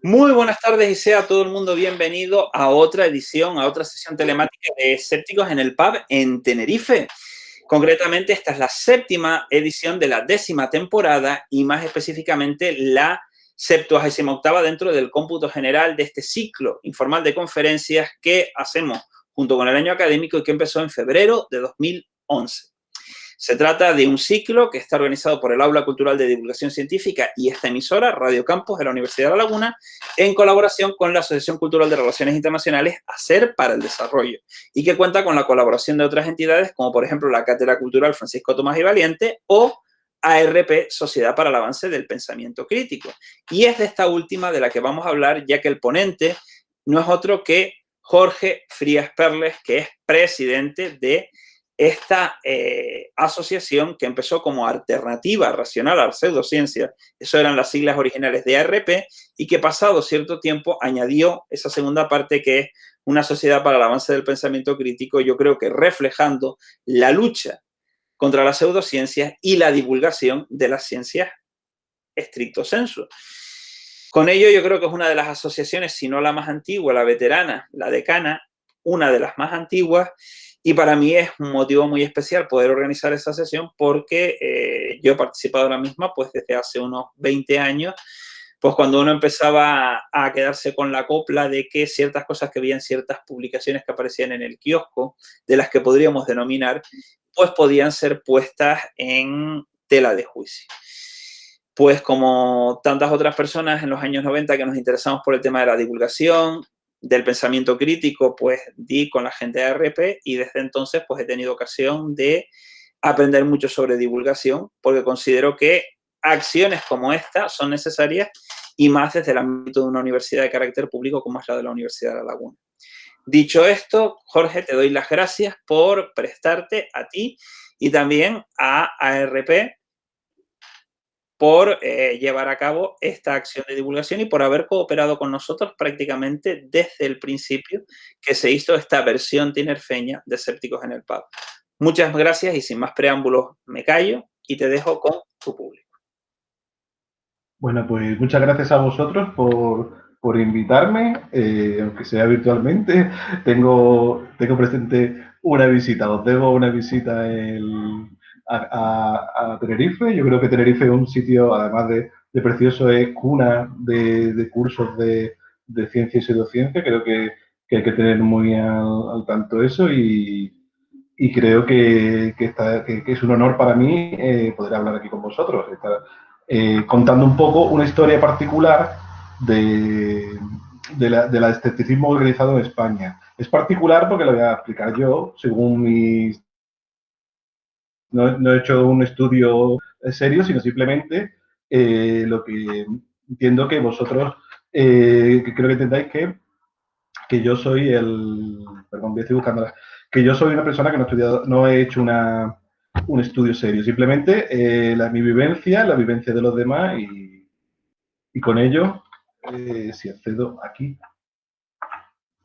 Muy buenas tardes y sea todo el mundo bienvenido a otra edición, a otra sesión telemática de Escépticos en el Pub en Tenerife. Concretamente, esta es la séptima edición de la 10ª temporada y más específicamente la 78ª dentro del cómputo general de este ciclo informal de conferencias que hacemos junto con el año académico y que empezó en febrero de 2011. Se trata de un ciclo que está organizado por el Aula Cultural de Divulgación Científica y esta emisora, Radio Campus de la Universidad de La Laguna, en colaboración con la Asociación Cultural de Relaciones Internacionales Hacer para el Desarrollo, y que cuenta con la colaboración de otras entidades como por ejemplo la Cátedra Cultural Francisco Tomás y Valiente o ARP, Sociedad para el Avance del Pensamiento Crítico. Y es de esta última de la que vamos a hablar, ya que el ponente no es otro que Jorge Frías Perles, que es presidente de esta asociación que empezó como alternativa racional a la pseudociencia, eso eran las siglas originales de ARP, y que pasado cierto tiempo añadió esa segunda parte que es una sociedad para el avance del pensamiento crítico, yo creo que reflejando la lucha contra las pseudociencias y la divulgación de las ciencias estricto sensu. Con ello yo creo que es una de las asociaciones, si no la más antigua, la veterana, la decana, una de las más antiguas, y para mí es un motivo muy especial poder organizar esa sesión porque yo he participado en la misma pues desde hace unos 20 años, pues cuando uno empezaba a quedarse con la copla de que ciertas cosas que veían ciertas publicaciones que aparecían en el kiosco, de las que podríamos denominar, pues podían ser puestas en tela de juicio. Pues como tantas otras personas en los años 90 que nos interesamos por el tema de la divulgación, del pensamiento crítico, pues di con la gente de ARP y desde entonces pues he tenido ocasión de aprender mucho sobre divulgación porque considero que acciones como esta son necesarias y más desde el ámbito de una universidad de carácter público como es la de la Universidad de La Laguna. Dicho esto, Jorge, te doy las gracias por prestarte a ti y también a ARP por llevar a cabo esta acción de divulgación y por haber cooperado con nosotros prácticamente desde el principio que se hizo esta versión tinerfeña de Escépticos en el Pub. Muchas gracias y sin más preámbulos me callo y te dejo con tu público. Bueno, pues muchas gracias a vosotros por invitarme, aunque sea virtualmente. Tengo presente una visita, os debo una visita a Tenerife. Yo creo que Tenerife es un sitio, además de precioso, es cuna de cursos de ciencia y pseudociencia. Creo que hay que tener muy al tanto eso y creo que es un honor para mí poder hablar aquí con vosotros. Contando un poco una historia particular del escepticismo organizado en España. Es particular porque lo voy a explicar yo, según mis... No he hecho un estudio serio, sino simplemente lo que entiendo que vosotros, que creo que entendáis que yo soy Perdón, estoy buscándola. Que yo soy una persona que no he estudiado, no he hecho un estudio serio. Simplemente mi vivencia, la vivencia de los demás y con ello, si accedo aquí,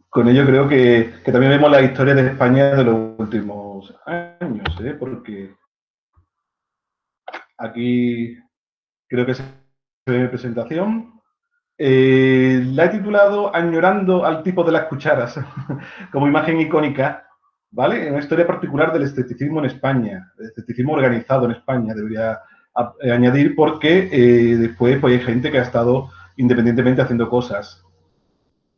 con ello creo que también vemos la historia de España de los últimos años, porque aquí creo que se ve mi presentación. La he titulado Añorando al tipo de las cucharas, como imagen icónica, ¿vale? Una historia particular del escepticismo en España, el escepticismo organizado en España, debería añadir, porque después pues, hay gente que ha estado independientemente haciendo cosas.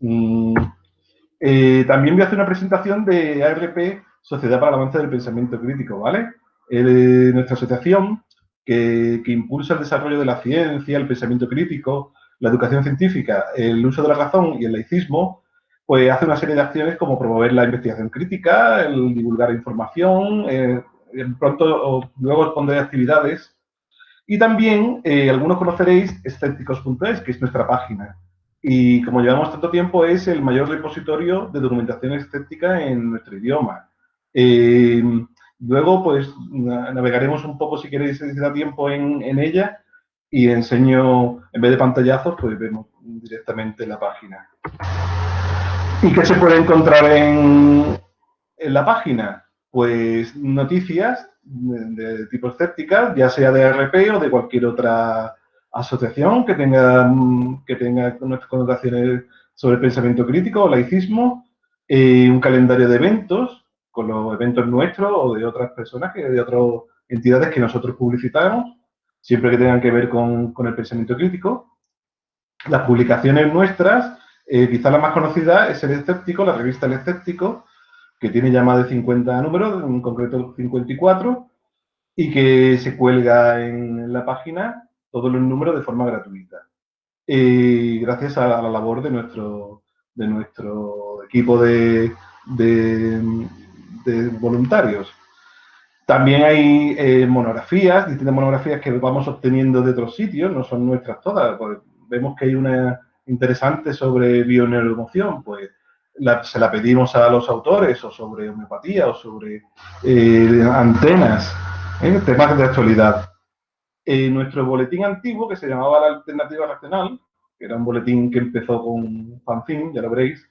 También voy a hacer una presentación de ARP, Sociedad para el Avance del Pensamiento Crítico, ¿vale? Nuestra asociación, que impulsa el desarrollo de la ciencia, el pensamiento crítico, la educación científica, el uso de la razón y el laicismo, pues hace una serie de acciones como promover la investigación crítica, el divulgar información, luego os pondré actividades. Y también, algunos conoceréis escépticos.es, que es nuestra página. Y como llevamos tanto tiempo, es el mayor repositorio de documentación escéptica en nuestro idioma. Luego, pues, navegaremos un poco, si queréis, si da tiempo en ella, y enseño, en vez de pantallazos, pues vemos directamente la página. ¿Y qué se puede encontrar en la página? Pues noticias de tipo escéptica, ya sea de ARP o de cualquier otra asociación que tenga connotaciones sobre pensamiento crítico o laicismo, un calendario de eventos, con los eventos nuestros o de otras personas, de otras entidades que nosotros publicitamos, siempre que tengan que ver con el pensamiento crítico. Las publicaciones nuestras, quizá la más conocida es El Escéptico, la revista El Escéptico, que tiene ya más de 50 números, en concreto 54, y que se cuelga en la página todos los números de forma gratuita. Gracias a la labor de nuestro equipo de voluntarios. También hay monografías, distintas monografías que vamos obteniendo de otros sitios, no son nuestras todas. Pues vemos que hay una interesante sobre bioneuroemoción, pues se la pedimos a los autores, o sobre homeopatía, o sobre antenas, temas de actualidad. Nuestro boletín antiguo, que se llamaba La Alternativa Racional, que era un boletín que empezó con un fanzine, ya lo veréis,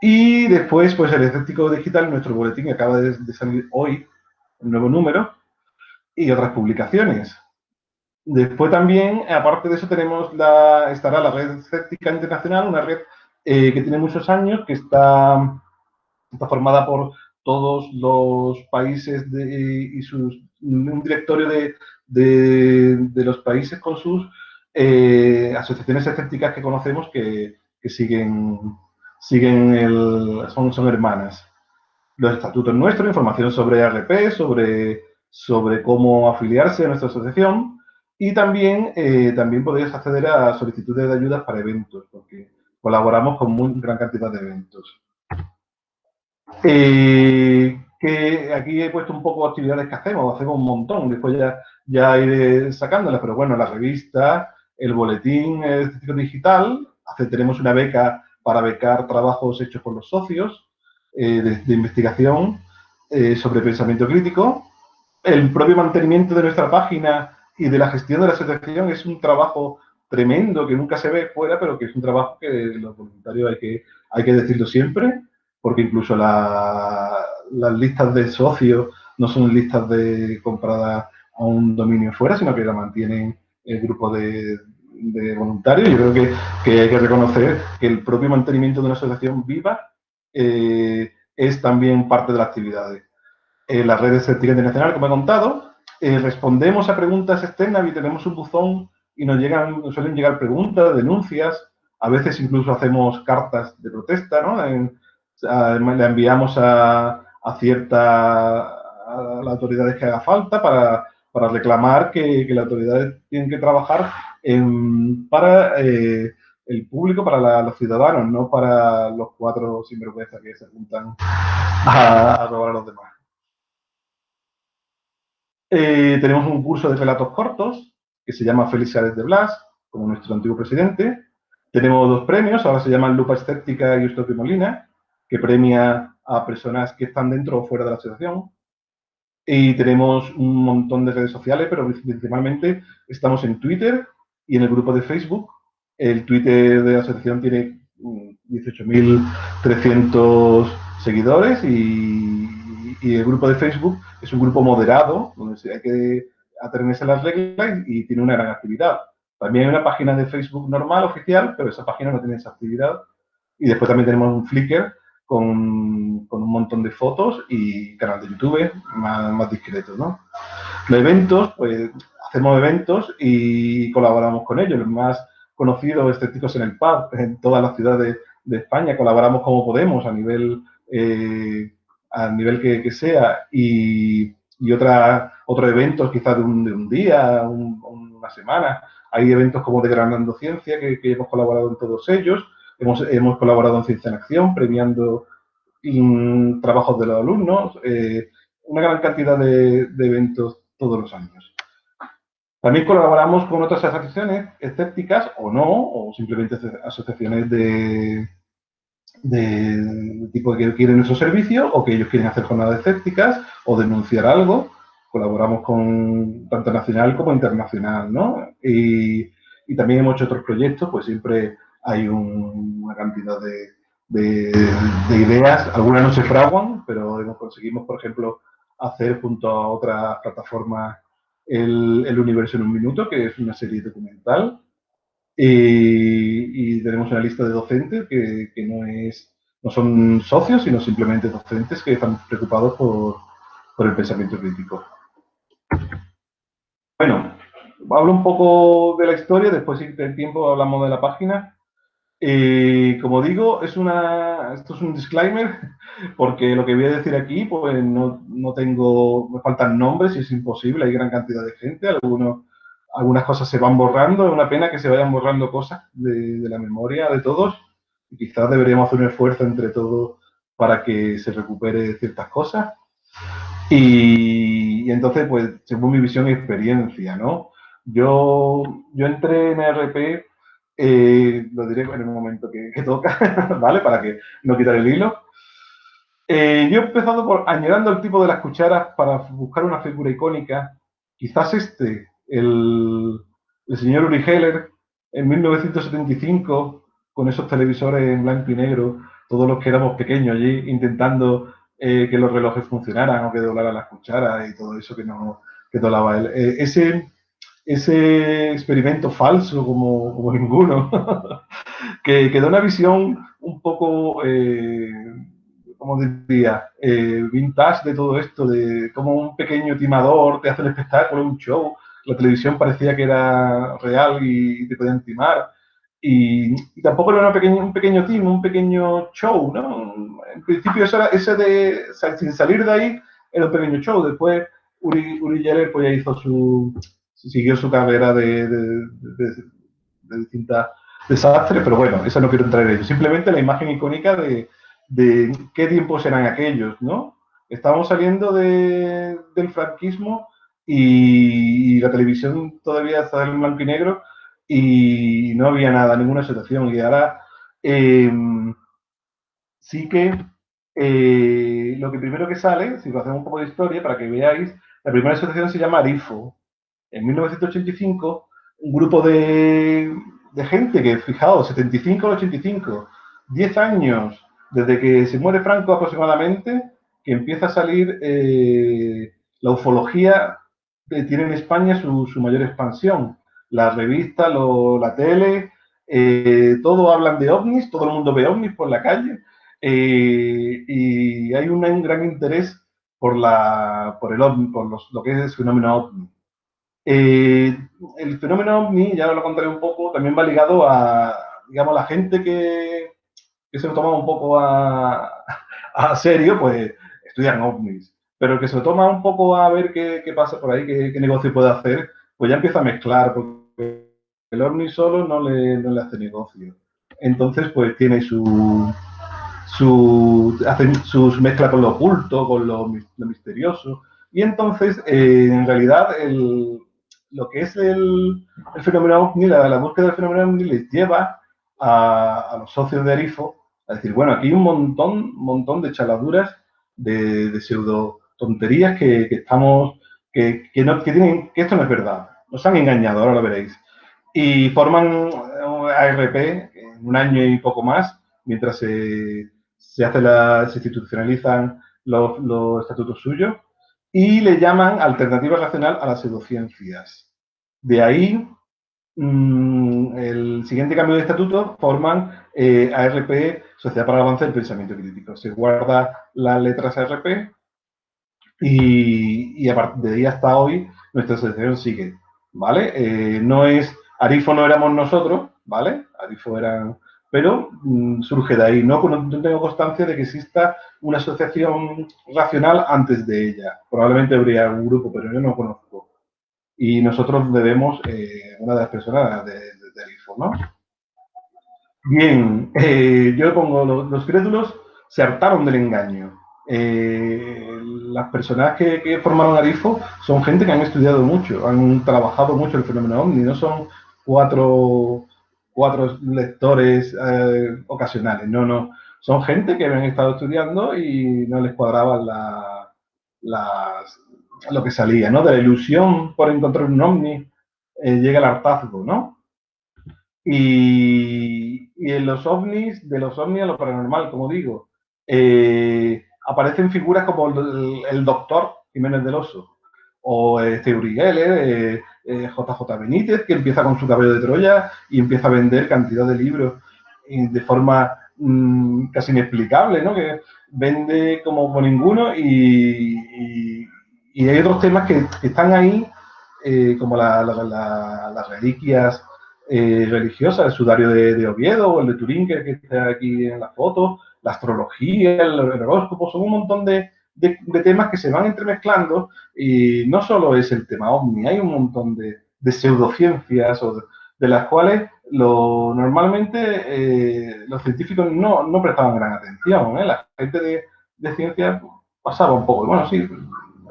y después, pues El Escéptico Digital, nuestro boletín que acaba de salir hoy, un nuevo número, y otras publicaciones. Después también, aparte de eso, estará la Red Escéptica Internacional, una red que tiene muchos años, que está formada por todos los países y un directorio de los países con sus asociaciones escépticas que conocemos que son hermanas. Los estatutos nuestros, información sobre ARP, sobre cómo afiliarse a nuestra asociación, y también podéis acceder a solicitudes de ayudas para eventos, porque colaboramos con muy gran cantidad de eventos. Que aquí he puesto un poco actividades que hacemos un montón, después ya iré sacándolas, pero bueno, la revista, el boletín Escéptico Digital, tenemos una beca para becar trabajos hechos por los socios de investigación sobre pensamiento crítico. El propio mantenimiento de nuestra página y de la gestión de la asociación es un trabajo tremendo que nunca se ve fuera, pero que es un trabajo que los voluntarios hay que decirlo siempre, porque incluso las listas de socios no son listas compradas a un dominio fuera, sino que la mantienen el grupo de voluntarios. Yo creo que hay que reconocer que el propio mantenimiento de una asociación viva es también parte de las actividades. La red escéptica internacional, como he contado, respondemos a preguntas externas y tenemos un buzón y nos suelen llegar preguntas, denuncias, a veces incluso hacemos cartas de protesta, ¿no? Le enviamos a las autoridades que haga falta para reclamar que las autoridades tienen que trabajar para el público, para los ciudadanos, no para los 4 sinvergüenzas que se juntan a robar a los demás. Tenemos un curso de relatos cortos que se llama Felicidades de Blas, como nuestro antiguo presidente. Tenemos 2 premios, ahora se llaman Lupa Escéptica y Eustopio Molina, que premia a personas que están dentro o fuera de la asociación. Y tenemos un montón de redes sociales, pero principalmente estamos en Twitter y en el grupo de Facebook. El Twitter de la asociación tiene 18.300 seguidores y el grupo de Facebook es un grupo moderado, donde hay que atenerse a las reglas y tiene una gran actividad. También hay una página de Facebook normal, oficial, pero esa página no tiene esa actividad. Y después también tenemos un Flickr con un montón de fotos y canal de YouTube más discreto, ¿no? Los eventos, pues hacemos eventos y colaboramos con ellos. Los más conocidos, Escépticos en el Pub, en todas las ciudades de España, colaboramos como podemos a nivel que sea, y otros eventos quizás de un día, una semana. Hay eventos como de Granando Ciencia que hemos colaborado en todos ellos. Hemos colaborado en Ciencia en Acción, premiando trabajos de los alumnos, una gran cantidad de eventos todos los años. También colaboramos con otras asociaciones escépticas o no, o simplemente asociaciones de tipo que quieren nuestro servicio o que ellos quieren hacer jornadas escépticas o denunciar algo. Colaboramos con tanto nacional como internacional, ¿no? Y también hemos hecho otros proyectos, pues siempre hay una cantidad de ideas. Algunas no se fraguan, pero conseguimos, por ejemplo, hacer junto a otras plataformas el universo en un minuto, que es una serie documental. Y tenemos una lista de docentes que no son socios, sino simplemente docentes que están preocupados por el pensamiento crítico. Bueno, hablo un poco de la historia, después si hay tiempo hablamos de la página. Como digo, esto es un disclaimer, porque lo que voy a decir aquí, pues no tengo, me faltan nombres y es imposible, hay gran cantidad de gente, algunas cosas se van borrando, es una pena que se vayan borrando cosas de la memoria de todos, y quizás deberíamos hacer un esfuerzo entre todos para que se recupere ciertas cosas. Y entonces, pues, según mi visión y experiencia, ¿no? Yo entré en ERP, lo diré en el momento que toca, ¿vale? Para que no quitar el hilo. Yo he empezado por añorando el tipo de las cucharas para buscar una figura icónica. Quizás el señor Uri Geller, en 1975, con esos televisores en blanco y negro, todos los que éramos pequeños allí, intentando que los relojes funcionaran o que doblaran las cucharas y todo eso que doblaba él. Ese experimento falso como ninguno, que da una visión un poco, como diría, vintage de todo esto, de como un pequeño timador te hace un espectáculo, un show. La televisión parecía que era real y te podían timar. Y tampoco era un pequeño team, un pequeño show, ¿no? En principio sin salir de ahí, era un pequeño show. Después Uri Geller pues ya siguió su carrera de distintas desastres, pero bueno, eso no quiero entrar en ello. Simplemente la imagen icónica de qué tiempos eran aquellos, ¿no? Estábamos saliendo del franquismo y la televisión todavía estaba en blanco y negro y no había nada, ninguna situación. Y ahora sí que lo que primero que sale, si lo hacemos un poco de historia para que veáis, la primera asociación se llama Arifo. En 1985, un grupo de gente que, fijaos, 75 al 85, 10 años desde que se muere Franco aproximadamente, que empieza a salir la ufología, tiene en España su mayor expansión. Las revistas, la tele, todo hablan de ovnis, todo el mundo ve ovnis por la calle, y hay un gran interés por el ovni, lo que es el fenómeno ovni. El fenómeno ovni, ya lo contaré un poco, también va ligado a, digamos, la gente que se lo toma un poco a serio, pues estudian ovnis. Pero el que se lo toma un poco a ver qué pasa por ahí, qué negocio puede hacer, pues ya empieza a mezclar, porque el ovni solo no le hace negocio. Entonces, pues tiene hacen sus mezcla con lo oculto, con lo misterioso. Y entonces, en realidad, lo que es el fenómeno ovni, la búsqueda del fenómeno ovni les lleva a los socios de Arifo a decir, bueno, aquí hay un montón de chaladuras, de pseudo tonterías que estamos, que esto no es verdad. Nos han engañado, ahora lo veréis. Y forman ARP en un año y poco más, mientras se institucionalizan los estatutos suyos, y le llaman alternativa racional a las pseudociencias. De ahí, el siguiente cambio de estatuto forman ARP, Sociedad para el Avance del Pensamiento Crítico. Se guarda las letras ARP y a partir de ahí hasta hoy nuestra asociación sigue, ¿vale? Arifo no éramos nosotros, ¿vale? Arifo eran... Pero surge de ahí. No tengo constancia de que exista una asociación racional antes de ella. Probablemente habría un grupo, pero yo no conozco. Y nosotros debemos una de las personas de Arifo, ¿no? Bien, yo pongo, los crédulos se hartaron del engaño. Las personas que formaron Arifo son gente que han estudiado mucho, han trabajado mucho el fenómeno ovni, no son cuatro lectores ocasionales, no. Son gente que habían estado estudiando y no les cuadraba lo que salía, ¿no? De la ilusión por encontrar un ovni llega el hartazgo, ¿no? Y en los ovnis, de los ovnis a lo paranormal, como digo, aparecen figuras como el doctor Jiménez del Oso o Uri Geller, JJ Benítez, que empieza con su Caballo de Troya y empieza a vender cantidad de libros de forma casi inexplicable, ¿no? Que vende como ninguno y hay otros temas que están ahí, como las reliquias religiosas, el sudario de Oviedo o el de Turín, que está aquí en la foto, la astrología, el horóscopo, son un montón de temas que se van entremezclando y no solo es el tema ovni, hay un montón de pseudociencias de las cuales normalmente los científicos no prestaban gran atención, ¿eh? La gente de ciencia pasaba un poco, bueno, sí,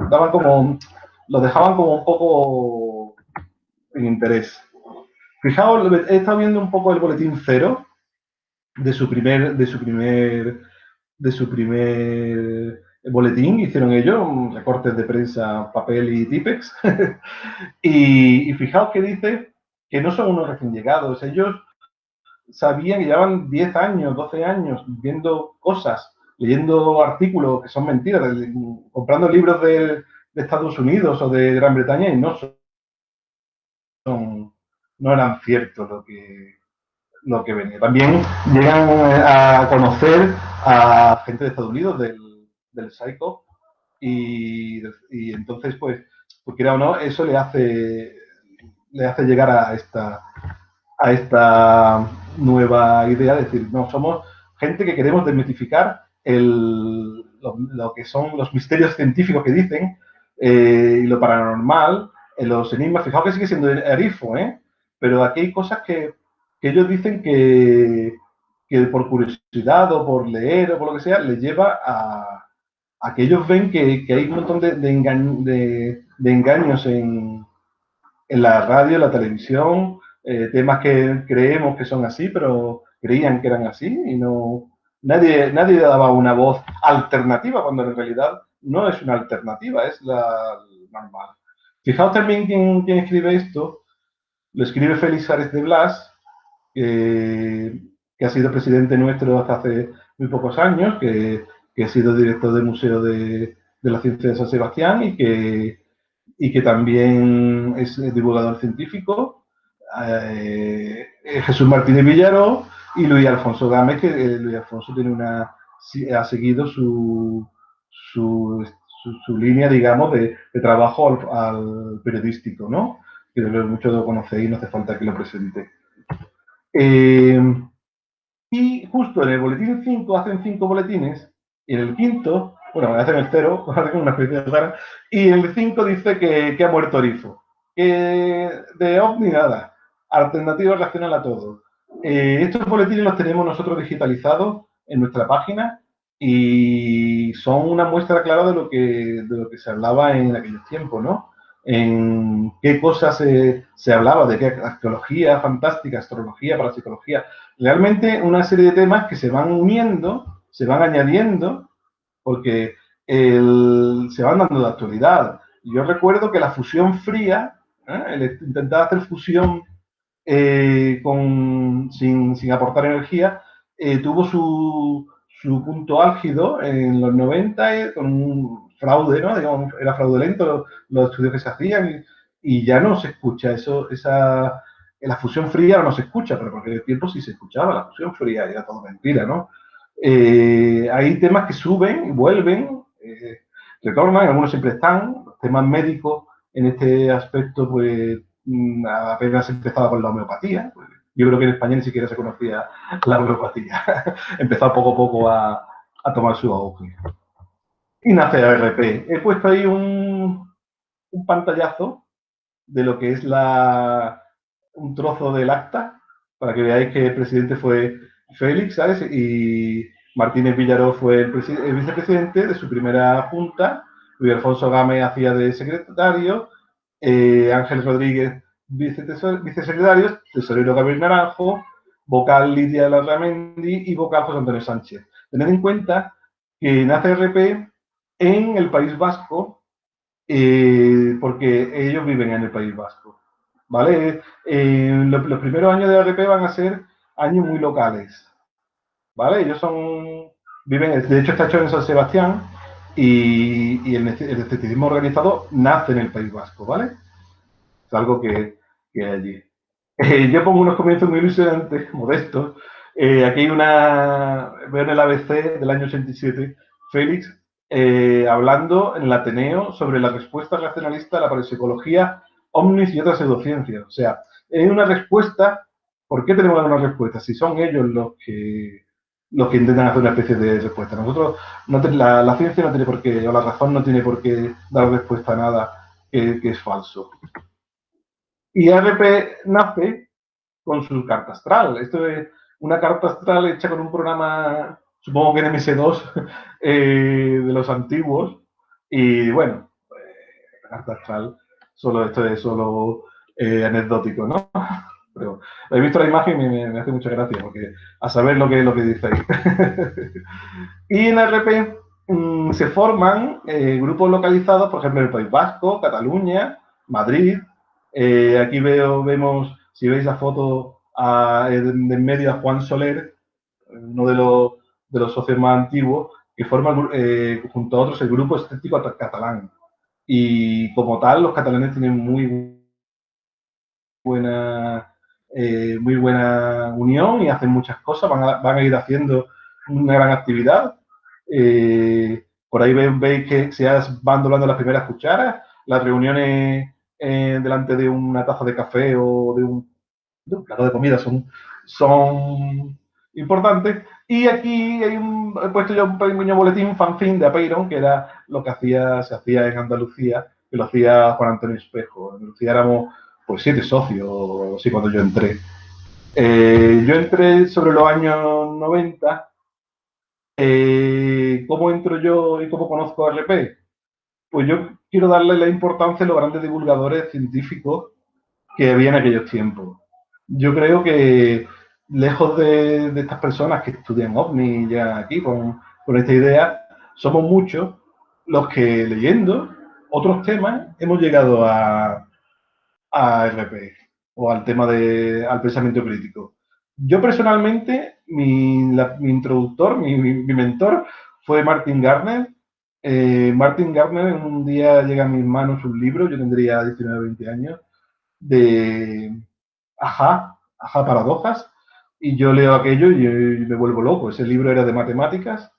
daban como, lo dejaban como un poco en interés. Fijaos, he estado viendo un poco el boletín cero de su primer boletín, hicieron ellos, recortes de prensa, papel y Tipex. y fijaos que dice que no son unos recién llegados, ellos sabían que llevaban 10 años, 12 años viendo cosas, leyendo artículos que son mentiras, comprando libros de Estados Unidos o de Gran Bretaña y no eran ciertos lo que venía. También llegan a conocer a gente de Estados Unidos, del Psycho, y entonces, pues quiera o no, eso le hace llegar a esta nueva idea de decir, no, somos gente que queremos desmitificar lo que son los misterios científicos que dicen y lo paranormal, los enigmas. Fijaos que sigue siendo Arifo, pero aquí hay cosas que ellos dicen que por curiosidad o por leer o por lo que sea, les lleva a que ellos ven que hay un montón de engaños en la radio, en la televisión, temas que creemos que son así, pero creían que eran así y nadie daba una voz alternativa cuando en realidad no es una alternativa, es la normal. Fijaos también quién escribe esto. Lo escribe Félix Ares de Blas, que ha sido presidente nuestro hasta hace muy pocos años, que ha sido director del Museo de la Ciencia de San Sebastián y que también es divulgador científico, Jesús Martínez Villaró y Luis Alfonso Gámez, que Luis Alfonso ha seguido su línea, digamos, de trabajo al periodístico, ¿no? Que muchos lo conocéis, no hace falta que lo presente. Y justo en el boletín 5 hacen 5 boletines, y en el quinto, bueno, hacen el 0, hacen una especie de rara, y en el 5 dice que ha muerto Arifo. De ovni nada, alternativa racional a todo. Estos boletines los tenemos nosotros digitalizados en nuestra página y son una muestra clara de lo que se hablaba en aquellos tiempos, ¿no? En qué cosas se hablaba, de qué arqueología fantástica, astrología, parapsicología. Realmente una serie de temas que se van uniendo, se van añadiendo, porque se van dando de actualidad. Yo recuerdo que la fusión fría, el intentar hacer fusión sin aportar energía, tuvo su punto álgido en los 90 con un fraude, ¿no? Digamos, era fraudulento los estudios que se hacían y ya no se escucha eso, la fusión fría no se escucha, pero porque el tiempo sí se escuchaba, la fusión fría era todo mentira, ¿no? Hay temas que suben y vuelven, retornan, algunos siempre están, los temas médicos en este aspecto, pues apenas empezaba con la homeopatía. Yo creo que en España ni siquiera se conocía la homeopatía. Empezó poco a poco a tomar su auge. Y nace ARP. He puesto ahí un pantallazo de lo que es un trozo del acta, para que veáis que el presidente fue Félix, ¿sabes? Y Martínez Villaró fue el vicepresidente de su primera junta, Luis Alfonso Gámez hacía de secretario, Ángel Rodríguez vicesecretario, tesorero Gabriel Naranjo, vocal Lidia Larramendi y vocal José Antonio Sánchez. Tened en cuenta que nace RP en el País Vasco, porque ellos viven en el País Vasco, ¿vale? Los primeros años de RP van a ser años muy locales, ¿vale? Ellos viven, de hecho está hecho en San Sebastián, y el escepticismo organizado nace en el País Vasco, ¿vale? Es algo que hay allí. Yo pongo unos comienzos muy ilusionantes, modestos. Aquí hay veo en el ABC del año 87, Félix hablando en el Ateneo sobre la respuesta racionalista a la parapsicología, ovnis y otras pseudociencias. O sea, es una respuesta. ¿Por qué tenemos una respuesta? Si son ellos los que intentan hacer una especie de respuesta. Nosotros, la ciencia no tiene por qué, o la razón no tiene por qué dar respuesta a nada que es falso. Y ARP nace con su carta astral. Esto es una carta astral hecha con un programa, supongo que en MS2, de los antiguos. Y bueno, la carta astral, esto es solo anecdótico, ¿no? Pero he visto la imagen y me hace mucha gracia, porque a saber lo que dice ahí. Y en ARP se forman grupos localizados, por ejemplo, en el País Vasco, Cataluña, Madrid. Aquí vemos, si veis la foto en medio a Juan Soler, uno de los socios más antiguos, que forman junto a otros el grupo escéptico catalán. Y como tal, los catalanes tienen muy buena unión y hacen muchas cosas, van a ir haciendo una gran actividad. Por ahí veis que se van doblando las primeras cucharas, las reuniones delante de una taza de café o de un plato de comida son importantes. Y aquí he puesto yo un pequeño boletín fanzine de Apeiron, que era lo que se hacía en Andalucía, que lo hacía Juan Antonio Espejo. En Andalucía éramos pues 7 socios, así cuando yo entré. Yo entré sobre los años 90. ¿Cómo entro yo y cómo conozco a RP? Pues yo quiero darle la importancia a los grandes divulgadores científicos que había en aquellos tiempos. Yo creo que lejos de estas personas que estudian OVNI y llegan aquí con esta idea, somos muchos los que leyendo otros temas hemos llegado a RP o al tema al pensamiento crítico. Yo personalmente, mi introductor, mi mentor fue Martin Gardner. Martin Gardner un día llega a mis manos un libro, yo tendría 19, 20 años, de Ajá Paradojas, y yo leo aquello y me vuelvo loco. Ese libro era de matemáticas,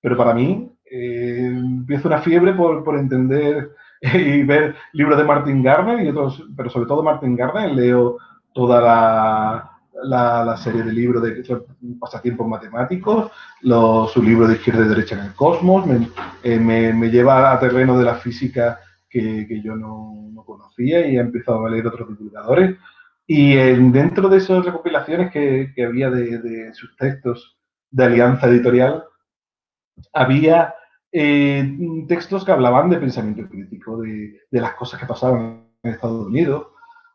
pero para mí empieza una fiebre por entender y ver libros de Martin Gardner y otros, pero sobre todo Martin Gardner. Leo toda la serie de libros de pasatiempos matemáticos, su libro de izquierda y derecha en el cosmos, me lleva a terreno de la física que yo no conocía, y he empezado a leer otros divulgadores. Y dentro de esas recopilaciones que había de sus textos de Alianza Editorial, había textos que hablaban de pensamiento crítico, de las cosas que pasaban en Estados Unidos,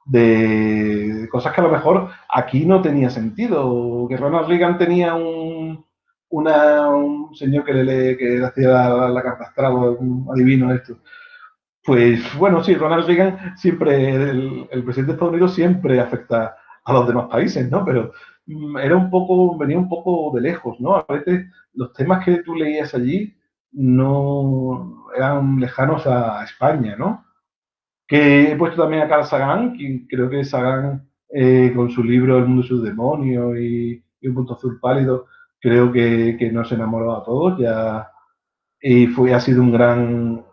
de cosas que a lo mejor aquí no tenía sentido. Que Ronald Reagan tenía un señor que le hacía la carta astral, un adivino esto. Pues bueno, sí, Ronald Reagan siempre, el presidente de Estados Unidos siempre afecta a los demás países, ¿no? Pero venía un poco de lejos, ¿no? A veces los temas que tú leías allí no eran lejanos a España, ¿no? Que he puesto también a Carl Sagan, que creo que Sagan, con su libro El mundo y sus demonios y Un punto azul pálido, creo que nos enamoró a todos. Y ha sido yo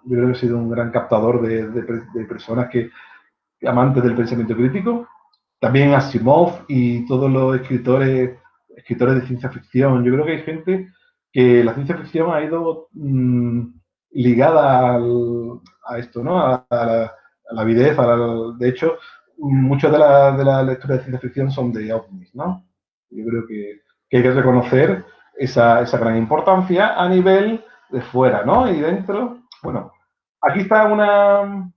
creo que ha sido un gran captador de personas amantes del pensamiento crítico. También Asimov y todos los escritores de ciencia ficción. Yo creo que hay gente que la ciencia ficción ha ido ligada a esto, ¿no? A la avidez. De hecho, muchas de las lecturas de ciencia ficción son de ovnis, ¿no? Yo creo que hay que reconocer esa gran importancia a nivel de fuera, ¿no? Y dentro, bueno, aquí está una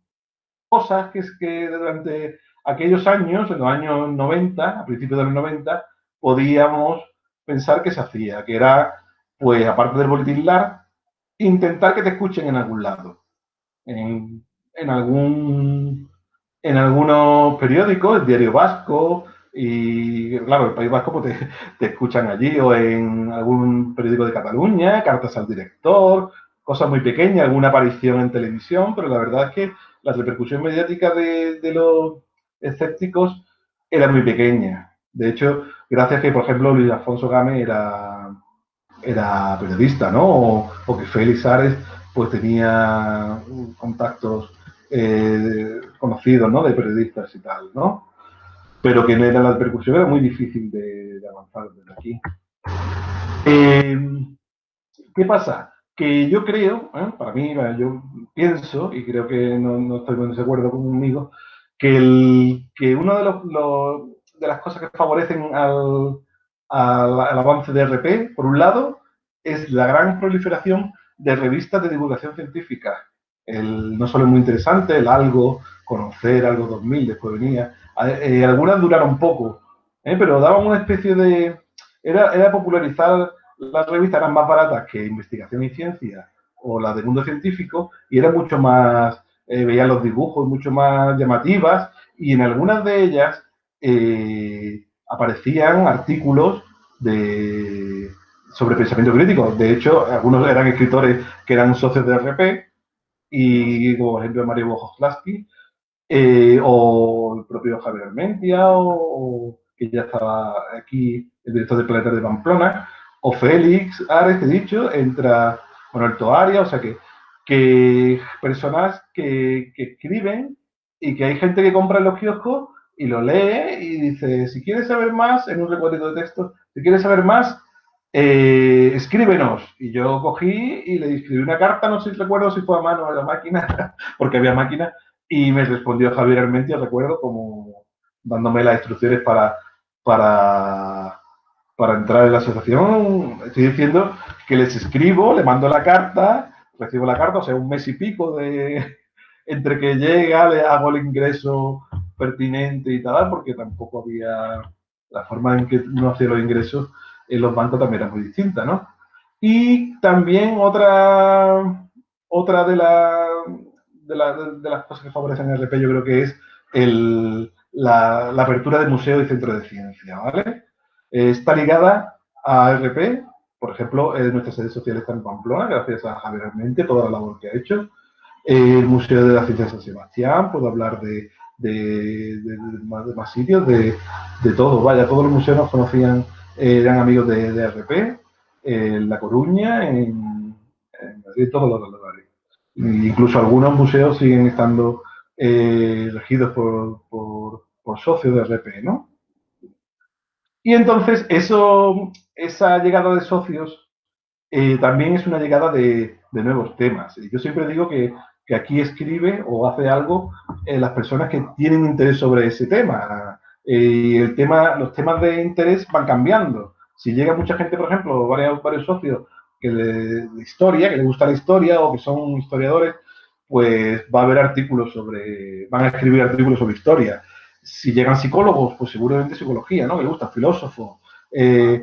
cosa que es que durante aquellos años, en los años 90, a principios de los 90, podíamos pensar que se hacía, que era, pues, aparte del boletín LAR, intentar que te escuchen en algún lado. En algunos periódicos, el Diario Vasco, y claro, el País Vasco pues te escuchan allí, o en algún periódico de Cataluña, Cartas al Director, cosas muy pequeñas, alguna aparición en televisión, pero la verdad es que la repercusión mediática de los escépticos era muy pequeña. De hecho, gracias a que, por ejemplo, Luis Alfonso Gámez era periodista, ¿no? O que Félix Ares pues tenía contactos conocidos, ¿no? De periodistas y tal, ¿no? Pero que en la repercusión era muy difícil de avanzar desde aquí. ¿Qué pasa? Que yo creo, para mí, yo pienso, y creo que no estoy muy de acuerdo conmigo, que una de las cosas que favorecen al avance de RP, por un lado, es la gran proliferación de revistas de divulgación científica. No solo es muy interesante, el Algo, Conocer, Algo 2000, después venía. Algunas duraron poco, pero daban una especie de... Era popularizar las revistas, eran más baratas que Investigación y Ciencia o las del mundo científico, y eran mucho más, veían los dibujos mucho más llamativas, y en algunas de ellas aparecían artículos sobre pensamiento crítico. De hecho, algunos eran escritores que eran socios de RP, y como por ejemplo Mario Bojoslaski, o el propio Javier Armentia, o que ya estaba aquí, el director del Planeta de Pamplona, o Félix Ares, que he dicho, entra Manuel Toaria, o sea que personas que escriben y que hay gente que compra en los kioscos y lo lee y dice, si quieres saber más, en un recuadrito de texto, si quieres saber más, escríbenos. Y yo cogí y le escribí una carta, no sé si recuerdo si fue a mano o a la máquina, porque había máquina, y me respondió Javier Armentia, recuerdo, como dándome las instrucciones para entrar en la asociación. Estoy diciendo que les escribo, le mando la carta, recibo la carta, o sea, un mes y pico entre que llega, le hago el ingreso pertinente y tal, porque tampoco había la forma en que uno hacía los ingresos en los bancos también era muy distinta, ¿no? Y también otra de las cosas que favorecen el RP, yo creo que es la apertura de museos y centros de ciencia, ¿vale? Está ligada a RP, por ejemplo, nuestra sede social está en Pamplona, gracias a Javier Armente, toda la labor que ha hecho. El Museo de la Ciencia de San Sebastián, puedo hablar de más sitios, de todo. Vaya, todos los museos nos conocían, eran amigos de RP, en La Coruña, en Madrid, todos los lugares. Incluso algunos museos siguen estando regidos por socios de RP, ¿no? Y entonces esa llegada de socios también es una llegada de nuevos temas. Yo siempre digo que aquí escribe o hace algo las personas que tienen interés sobre ese tema. Los temas de interés van cambiando. Si llega mucha gente, por ejemplo, varios socios de historia, que les gusta la historia o que son historiadores, pues van a escribir artículos sobre historia. Si llegan psicólogos, pues seguramente psicología, ¿no? Que les gusta, filósofos. Yo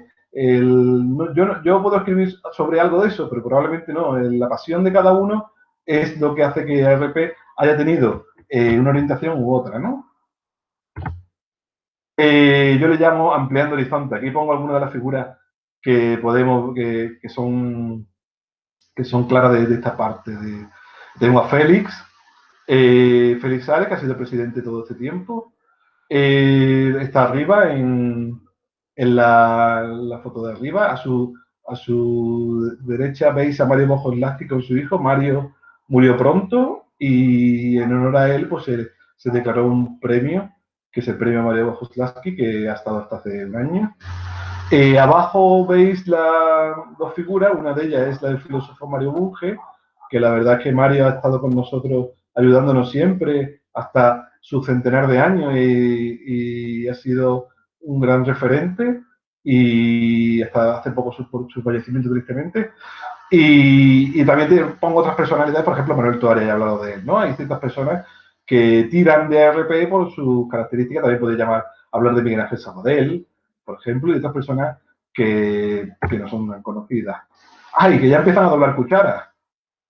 puedo escribir sobre algo de eso, pero probablemente no. La pasión de cada uno es lo que hace que RP haya tenido una orientación u otra, ¿no? Yo le llamo ampliando horizonte. Aquí pongo algunas de las figuras que son claras de esta parte. Tengo a Félix, Félix Ares, que ha sido presidente todo este tiempo. Está arriba en la foto de arriba, a su derecha veis a Mario Bojoslaski con su hijo. Mario murió pronto y en honor a él pues se declaró un premio, que es el premio Mario Bojoslaski, que ha estado hasta hace un año. Abajo veis dos figuras, una de ellas es la del filósofo Mario Bunge, que la verdad es que Mario ha estado con nosotros ayudándonos siempre hasta su centenar de años y ha sido un gran referente, y hasta hace poco su fallecimiento tristemente. Y también te pongo otras personalidades, por ejemplo, Manuel Toaria, ya he hablado de él, ¿no? Hay ciertas personas que tiran de RP por sus características. También podéis hablar de Miguel Ángel Sabadell, por ejemplo, y de otras personas que no son tan conocidas. ¡Ay, que ya empiezan a doblar cucharas!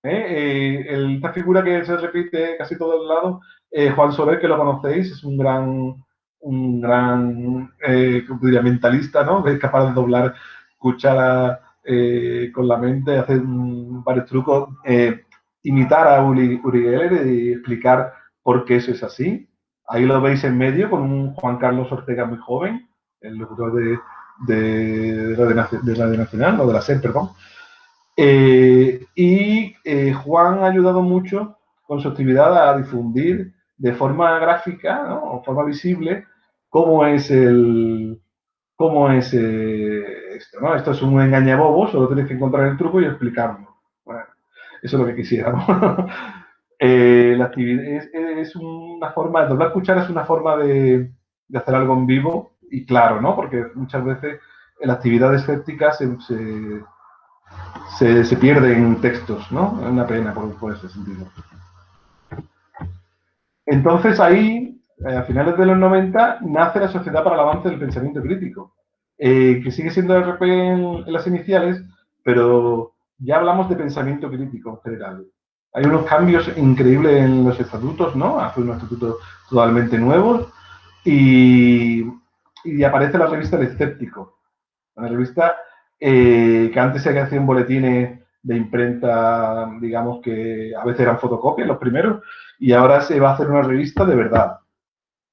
Esta figura que se repite casi todos los lados, Juan Soler, que lo conocéis, es un gran mentalista, ¿no? Es capaz de doblar cuchara con la mente, hacer varios trucos, imitar a Uri Geller y explicar por qué eso es así. Ahí lo veis en medio con un Juan Carlos Ortega muy joven, el locutor de Radio Nacional, o de la SER, perdón. Juan ha ayudado mucho con su actividad a difundir de forma gráfica, ¿no? O forma visible, cómo es esto, ¿no? Esto es un engañabobos, solo tienes que encontrar el truco y explicarlo. Bueno, eso es lo que quisiéramos. La actividad es una forma, doblar cuchara es una forma de hacer algo en vivo y claro, ¿no? Porque muchas veces en la actividad escéptica se pierden textos, ¿no? Es una pena por ese sentido. Entonces ahí, a finales de los 90, nace la Sociedad para el Avance del Pensamiento Crítico, que sigue siendo RP en las iniciales, pero ya hablamos de pensamiento crítico en general. Hay unos cambios increíbles en los estatutos, ¿no? Hace unos estatutos totalmente nuevos y aparece la revista El Escéptico, una revista que antes se hacían boletines de imprenta, digamos que a veces eran fotocopias los primeros, y ahora se va a hacer una revista de verdad.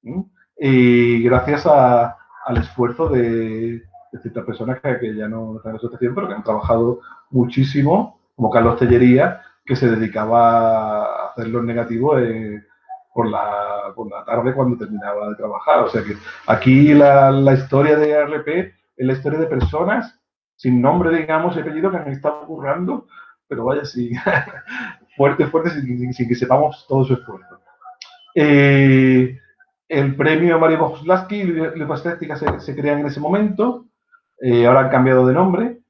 ¿Sí? Y gracias al esfuerzo de ciertas personas que ya no están en la asociación, pero que han trabajado muchísimo, como Carlos Tellería, que se dedicaba a hacer los negativos por la tarde cuando terminaba de trabajar. O sea que aquí la historia de ARP es la historia de personas sin nombre, digamos, y apellido que han estado currando, pero vaya, sí, fuerte, sin que sepamos todo su esfuerzo. El premio Mario Bogoslawski y Lingüística se crean en ese momento, ahora han cambiado de nombre,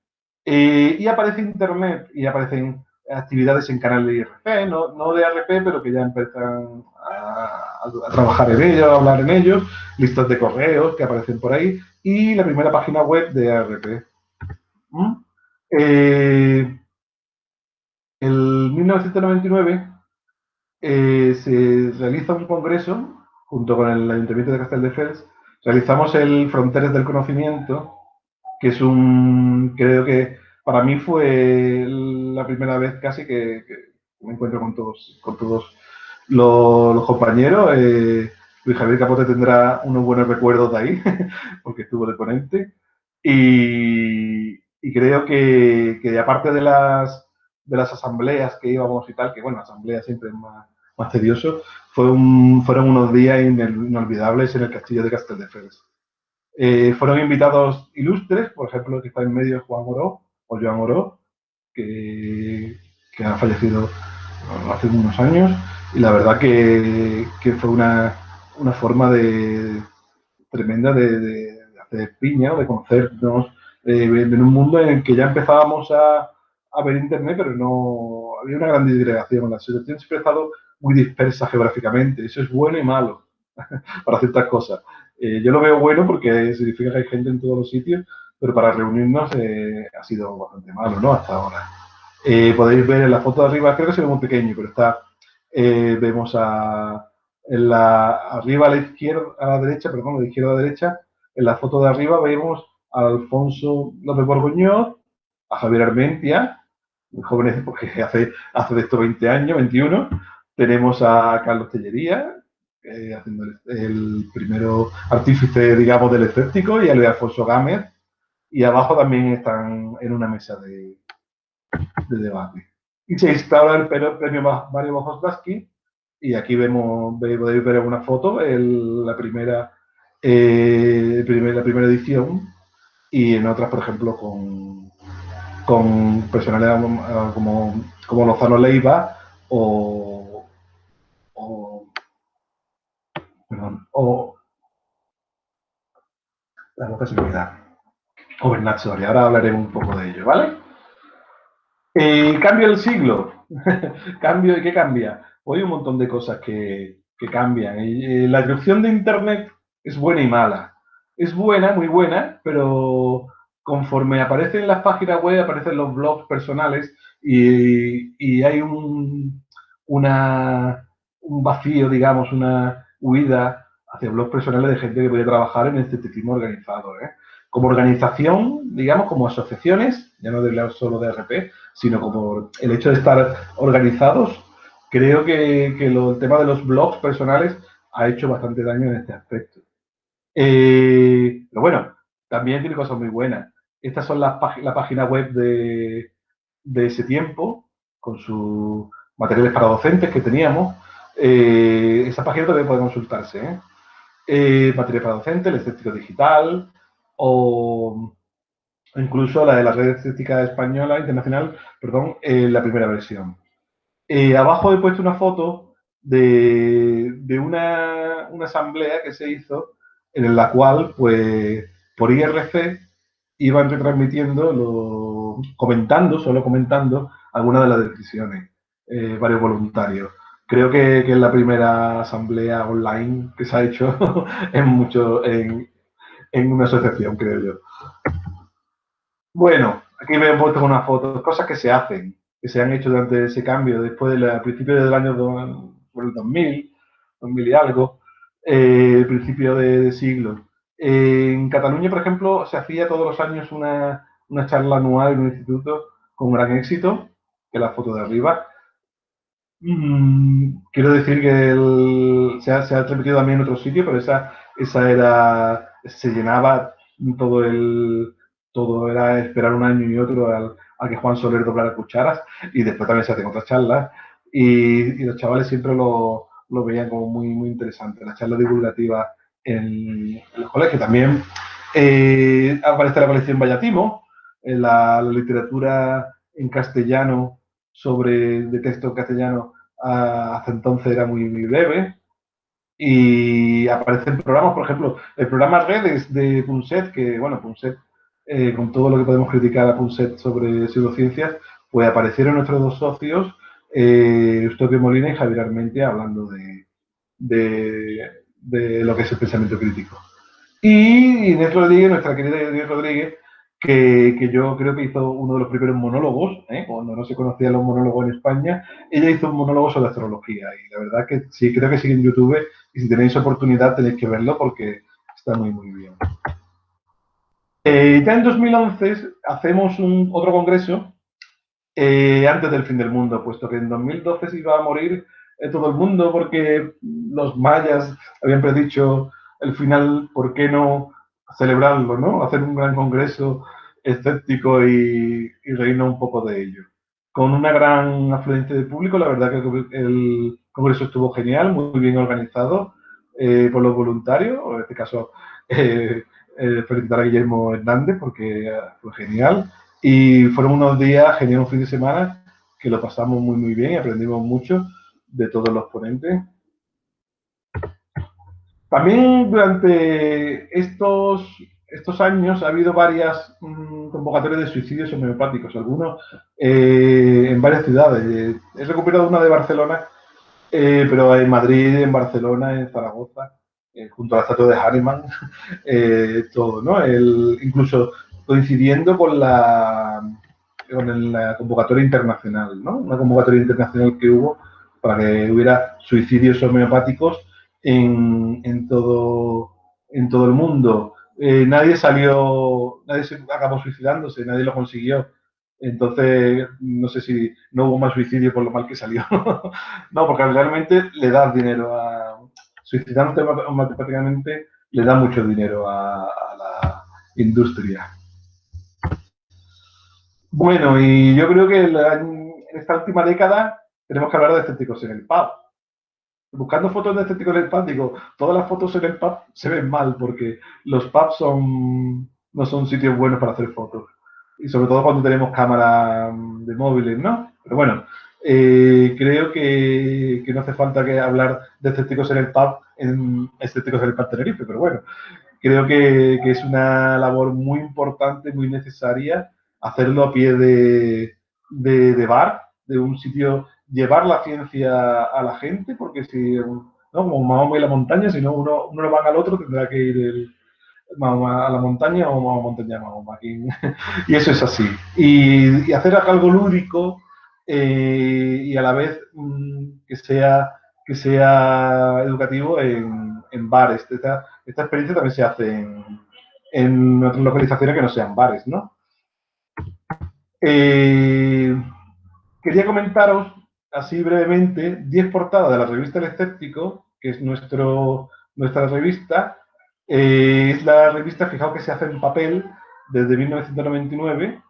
y aparece Internet y aparecen actividades en canal de IRC, no de ARP, pero que ya empiezan a trabajar en ellos, a hablar en ellos, listas de correos que aparecen por ahí, y la primera página web de ARP. En 1999 se realiza un congreso junto con el Ayuntamiento de Castelldefels. Realizamos el Fronteras del Conocimiento, que es creo que para mí fue la primera vez casi que me encuentro con todos los compañeros. Luis Javier Capote tendrá unos buenos recuerdos de ahí, porque estuvo de ponente. Y creo que aparte de las asambleas que íbamos y tal, que bueno, asambleas siempre es más tedioso, fueron unos días inolvidables en el castillo de Castelldefels. Fueron invitados ilustres, por ejemplo, que está en medio Juan Oró, o Joan Oró, que ha fallecido hace unos años, y la verdad que fue una forma tremenda de hacer piña, de conocernos, en un mundo en el que ya empezábamos a ver Internet, pero no había una gran disgregación. La asociación siempre ha estado muy dispersa geográficamente. Eso es bueno y malo para ciertas cosas. Yo lo veo bueno porque significa que hay gente en todos los sitios, pero para reunirnos ha sido bastante malo, ¿no? Hasta ahora. Podéis ver en la foto de arriba, creo que se ve muy pequeño, pero vemos arriba a la izquierda, a la derecha, perdón, de izquierda a la derecha, en la foto de arriba vemos a Alfonso López Borgoñón, a Javier Armentia, muy jóvenes porque hace de esto 20 años, 21. Tenemos a Carlos Tellería, haciendo el primero artífice, digamos, del escéptico, y a Luis Alfonso Gámez, y abajo también están en una mesa de debate. Y se instaura el premio Mario Bogoslawski, y aquí podéis ver una foto, la primera edición, y en otras, por ejemplo, con personalidades como Lozano Leiva o la boca se me queda. O Bernat Soria, ahora hablaremos un poco de ello, ¿vale? Cambio el siglo. ¿Qué cambia? Hoy hay un montón de cosas que cambian. La irrupción de Internet es buena y mala. Es buena, muy buena, pero conforme aparecen las páginas web, aparecen los blogs personales y hay un vacío, digamos, una huida hacia blogs personales de gente que puede trabajar en el escepticismo organizado. como organización, digamos, como asociaciones, ya no de hablar solo de RP, sino como el hecho de estar organizados, creo que el tema de los blogs personales ha hecho bastante daño en este aspecto. Pero bueno, también tiene cosas muy buenas. Estas son la página web de ese tiempo, con sus materiales para docentes que teníamos. Esa página todavía puede consultarse. Material para docentes, el escéptico digital, o incluso la de la red escéptica española, internacional, perdón, la primera versión. Abajo he puesto una foto de una asamblea que se hizo en la cual, pues, por IRC iban retransmitiendo, solo comentando algunas de las decisiones, varios voluntarios. Creo que es la primera asamblea online que se ha hecho en una asociación, creo yo. Bueno, aquí me he puesto unas fotos, cosas que se hacen, que se han hecho durante ese cambio, después del principio del año 2000 y algo, principio de siglo. En Cataluña, por ejemplo, se hacía todos los años una charla anual en un instituto con gran éxito, que es la foto de arriba. Quiero decir que se ha transmitido también en otros sitios, pero se llenaba todo era esperar un año y otro a que Juan Soler doblara cucharas, y después también se hacen otras charlas, y los chavales siempre lo veían como muy, muy interesante, las charlas divulgativas en los colegios. También aparece la colección Vallatimo, la literatura en castellano de texto en castellano hasta entonces era muy, muy breve, y aparecen programas, por ejemplo, el programa Redes de Punset, que, bueno, Punset, con todo lo que podemos criticar a Punset sobre pseudociencias, pues aparecieron nuestros dos socios, Eustaquio Molina y Javier Armentia, hablando de lo que es el pensamiento crítico. Y Inés Rodríguez, nuestra querida Inés Rodríguez, que yo creo que hizo uno de los primeros monólogos, cuando no se conocían los monólogos en España, ella hizo un monólogo sobre astrología, y la verdad que sí, creo que sigue en YouTube, y si tenéis oportunidad tenéis que verlo porque está muy, muy bien. Ya en 2011 hacemos otro congreso antes del fin del mundo, puesto que en 2012 se iba a morir todo el mundo porque los mayas habían predicho el final. ¿Por qué no celebrarlo, no? Hacer un gran congreso escéptico y reírnos un poco de ello. Con una gran afluencia de público, la verdad que el congreso estuvo genial, muy bien organizado por los voluntarios, en este caso felicitar a Guillermo Hernández porque fue genial. Y fueron unos días genial, un fin de semana, que lo pasamos muy, muy bien y aprendimos mucho de todos los ponentes. También durante estos años ha habido varias convocatorias de suicidios homeopáticos, algunos en varias ciudades. He recuperado una de Barcelona, pero en Madrid, en Barcelona, en Zaragoza, junto a la estatua de Hahnemann, todo, ¿no? Incluso coincidiendo con la convocatoria internacional, ¿no? Una convocatoria internacional que hubo para que hubiera suicidios homeopáticos en todo el mundo. Nadie se acabó suicidándose, nadie lo consiguió. Entonces, no sé si no hubo más suicidio por lo mal que salió. No, porque realmente le das dinero suicidándote matemáticamente, le da mucho dinero a la industria. Bueno, y yo creo que en esta última década tenemos que hablar de escépticos en el pub. Buscando fotos de escépticos en el pub, digo, todas las fotos en el pub se ven mal porque los pubs no son sitios buenos para hacer fotos. Y sobre todo cuando tenemos cámaras de móviles, ¿no? Pero bueno, creo que no hace falta hablar de escépticos en el pub, escépticos en el pub Tenerife, pero bueno, creo que es una labor muy importante, muy necesaria, hacerlo a pie de bar, de un sitio, llevar la ciencia a la gente, porque si, ¿no? Como Mahoma y la montaña, si no uno no va al otro, tendrá que ir Mahoma a la montaña o Mahoma a la montaña a Mahoma. Y eso es así. Y hacer algo lúdico y a la vez que sea educativo en bares. Esta experiencia también se hace en otras localizaciones que no sean bares, ¿no? Quería comentaros, así brevemente, 10 portadas de la revista El Escéptico, que es nuestra revista. Es la revista, fijaos que se hace en papel desde 1999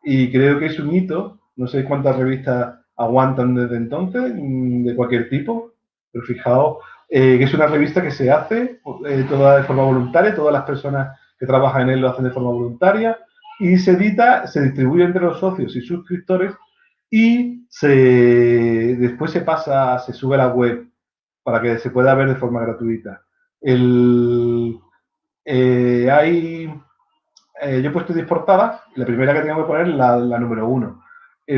y creo que es un hito. No sé cuántas revistas aguantan desde entonces, de cualquier tipo, pero fijaos que es una revista que se hace toda de forma voluntaria, todas las personas que trabajan en él lo hacen de forma voluntaria y se edita, se distribuye entre los socios y suscriptores y después se sube a la web para que se pueda ver de forma gratuita. Yo he puesto 10 portadas y la primera que tengo que poner es la número 1.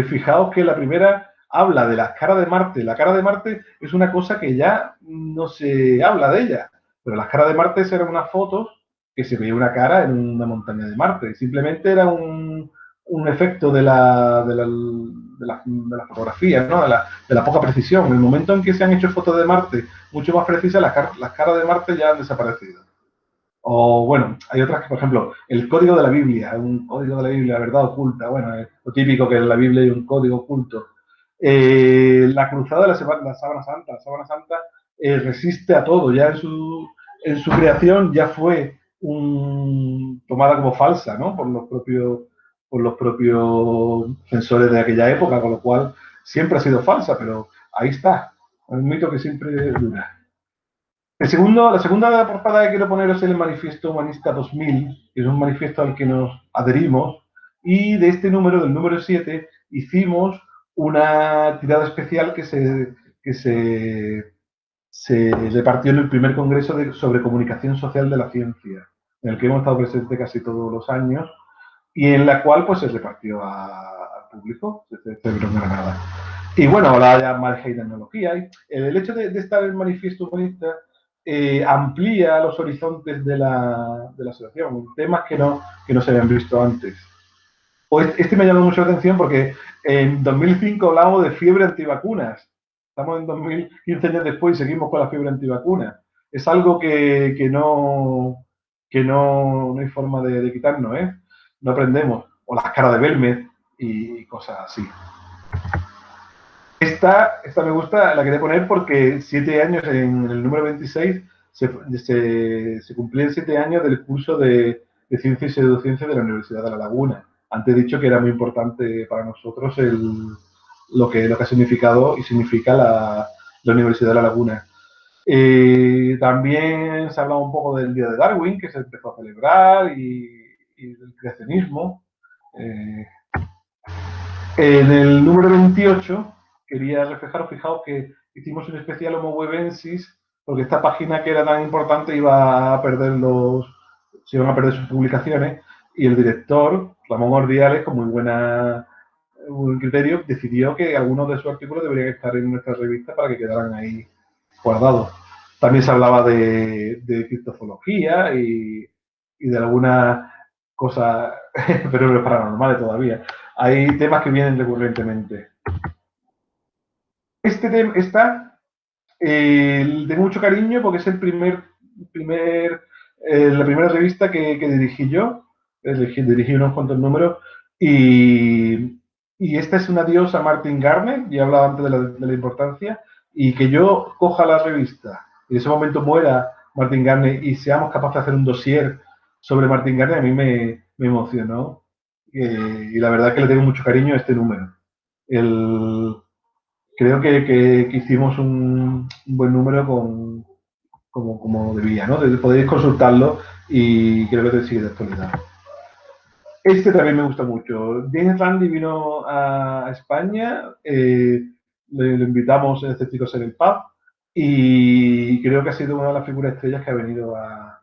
Fijaos que la primera habla de las caras de Marte. La cara de Marte es una cosa que ya no se habla de ella, pero las caras de Marte eran unas fotos que se veía una cara en una montaña de Marte. Simplemente era un efecto de la fotografía, ¿no? de la poca precisión. En el momento en que se han hecho fotos de Marte mucho más precisas, las caras de Marte ya han desaparecido. O bueno, hay otras que, por ejemplo, el código de la Biblia, un código de la Biblia, la verdad oculta, bueno, es lo típico que en la Biblia hay un código oculto. La cruzada de la Sábana Santa resiste a todo, ya en su creación ya fue tomada como falsa, ¿no? Por los propios censores de aquella época, con lo cual siempre ha sido falsa, pero ahí está, un mito que siempre dura. La segunda portada que quiero poneros es el Manifiesto Humanista 2000, que es un manifiesto al que nos adherimos, y de este número, del número 7, hicimos una tirada especial que se repartió en el primer congreso sobre comunicación social de la ciencia, en el que hemos estado presentes casi todos los años, y en la cual pues se repartió al público, se celebró en Granada. Y bueno, ahora ya margen y tecnología. El hecho de estar en el Manifiesto Humanista amplía los horizontes de la asociación, temas que no se habían visto antes. Este me llamó mucho la atención porque en 2005 hablamos de fiebre antivacunas. Estamos en 2015 años después y seguimos con la fiebre antivacunas. Es algo que no hay forma de quitarnos, ¿eh? No aprendemos. O las caras de Belmez y cosas así. Esta me gusta, la quería poner porque 7 años, en el número 26, se cumplían 7 años del curso de Ciencia y Pseudociencia de la Universidad de La Laguna. Antes he dicho que era muy importante para nosotros lo que ha significado y significa la Universidad de La Laguna. También se ha hablado un poco del Día de Darwin, que se empezó a celebrar, y del creacionismo. En el número 28 quería reflejaros, fijaos que hicimos un especial Homo Webensis, porque esta página que era tan importante se iban a perder sus publicaciones, y el director, Ramón Ordiales, con muy buen criterio, decidió que algunos de sus artículos deberían estar en nuestra revista para que quedaran ahí guardados. También se hablaba de criptozoología y de algunas cosas, pero paranormales todavía. Hay temas que vienen recurrentemente. Este tema está de mucho cariño porque es la primera revista que dirigí yo. Dirigí unos cuantos números y esta es un adiós a Martin Gardner. Ya hablaba antes de la importancia, y que yo coja la revista y en ese momento muera Martin Gardner y seamos capaces de hacer un dossier sobre Martin Gardner, a mí me emocionó, y la verdad que le tengo mucho cariño a este número. Creo que hicimos un buen número como debía, ¿no? Podéis consultarlo y creo que te sigue de actualidad. Este también me gusta mucho. James Randi vino a España, lo invitamos en Escépticos en el Pub, y creo que ha sido una de las figuras estrellas que ha venido a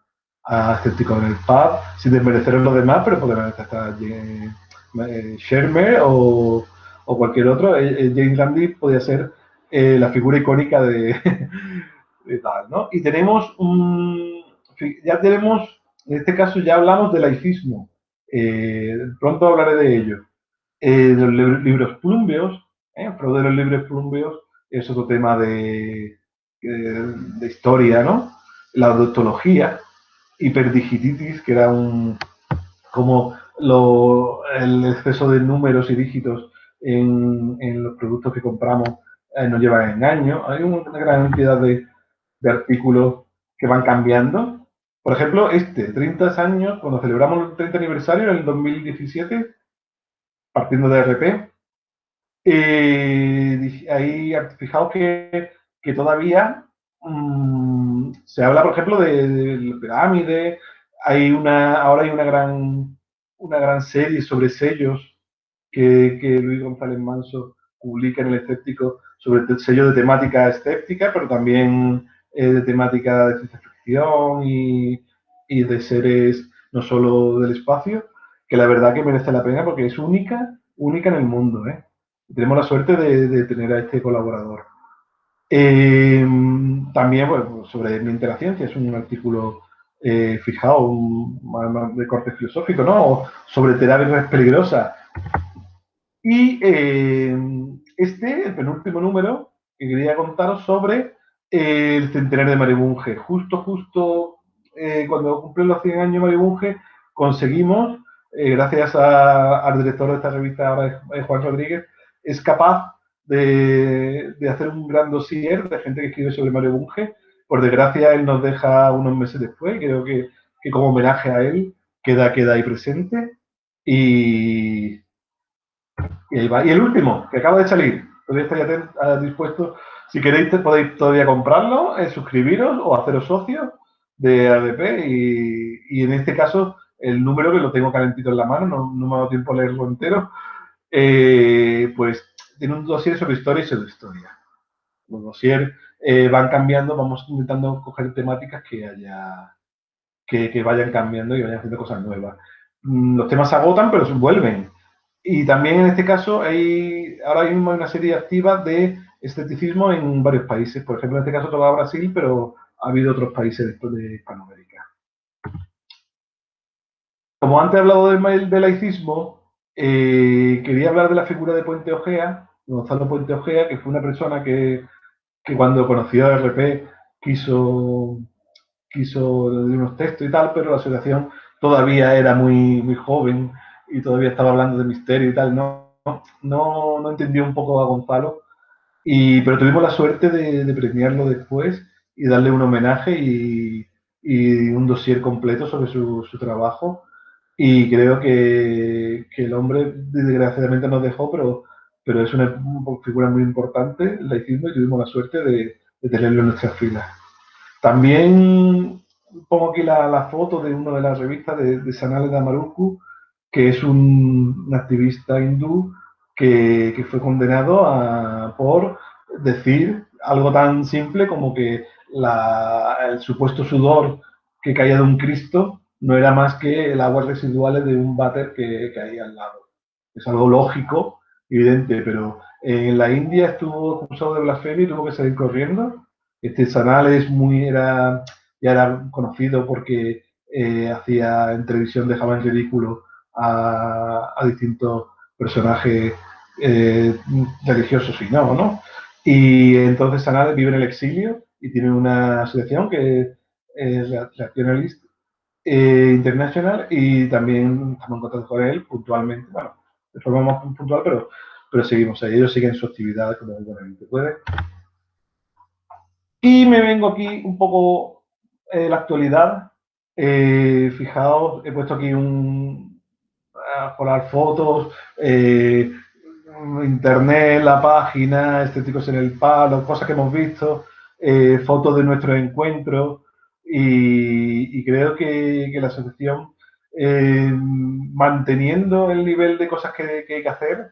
Escépticos en el Pub, sin desmerecer a los demás, pero podrían estar Shermer o cualquier otro. James Randi podría ser la figura icónica de tal, ¿no? Y tenemos en este caso ya hablamos del laicismo. Pronto hablaré de ello. Los libros plumbeos, pro de los libros plumbeos es otro tema de historia, ¿no? La odontología. hiperdigititis, que era como el exceso de números y dígitos en los productos que compramos nos lleva a engaño. Hay una gran cantidad de artículos que van cambiando. Por ejemplo, 30 años, cuando celebramos el 30 aniversario en el 2017, partiendo de RP, ahí fijaos que todavía se habla, por ejemplo, de pirámide. Ahora hay una gran serie sobre sellos que Luis González Manso publica en El Escéptico sobre sellos de temática escéptica, pero también de temática de ciencia ficción y de seres no solo del espacio, que la verdad que merece la pena porque es única en el mundo. Tenemos la suerte de tener a este colaborador. También bueno, sobre Mente la Ciencia, es un artículo fijado, más de corte filosófico, ¿no? Sobre terapias peligrosas. Y el penúltimo número, que quería contaros sobre el centenario de Mario Bunge. Justo cuando cumplen los 100 años Mario Bunge, conseguimos, gracias al director de esta revista, ahora Juan Rodríguez, es capaz de hacer un gran dossier de gente que escribe sobre Mario Bunge. Por desgracia, él nos deja unos meses después, creo que como homenaje a él queda ahí presente. Y ahí va. Y el último, que acaba de salir, todavía estáis dispuestos, si queréis podéis todavía comprarlo, suscribiros o haceros socios de ADP y en este caso el número que lo tengo calentito en la mano, no me ha dado tiempo a leerlo entero, pues tiene un dossier sobre historia y pseudohistoria. Los dossiers van cambiando, vamos intentando coger temáticas que vayan cambiando y vayan haciendo cosas nuevas. Los temas se agotan, pero vuelven. Y también en este caso ahora mismo hay una serie activa de escepticismo en varios países. Por ejemplo, en este caso tocaba Brasil, pero ha habido otros países después de Hispanoamérica. Como antes he hablado del laicismo, quería hablar de la figura de Puente Ojea, Gonzalo Puente Ojea, que fue una persona que cuando conoció a RP quiso de unos textos y tal, pero la asociación todavía era muy joven y todavía estaba hablando de misterio y tal. No entendió un poco a Gonzalo, pero tuvimos la suerte de premiarlo después y darle un homenaje y un dossier completo sobre su trabajo. Y creo que el hombre desgraciadamente nos dejó, pero es una figura muy importante, el laicismo, y tuvimos la suerte de tenerlo en nuestras filas. También pongo aquí la foto de una de las revistas de Sanal Dhammaruku, que es un activista hindú que fue condenado por decir algo tan simple como que el supuesto sudor que caía de un Cristo no era más que el aguas residuales de un váter que caía al lado. Es algo lógico, evidente, pero en la India estuvo acusado de blasfemia y tuvo que salir corriendo. Sanal ya era conocido porque hacía en televisión, dejaba en ridículo a distintos personajes religiosos y no. Y entonces Sanal vive en el exilio y tiene una asociación que es Reactionalist International, y también estamos en contacto con él puntualmente, bueno, de forma más puntual, pero seguimos ahí, ellos siguen su actividad como buenamente puede. Y me vengo aquí un poco la actualidad. Fijaos, he puesto aquí poner fotos, internet, la página, estéticos en el palo, cosas que hemos visto, fotos de nuestros encuentros, y creo que la asociación, manteniendo el nivel de cosas que hay que hacer,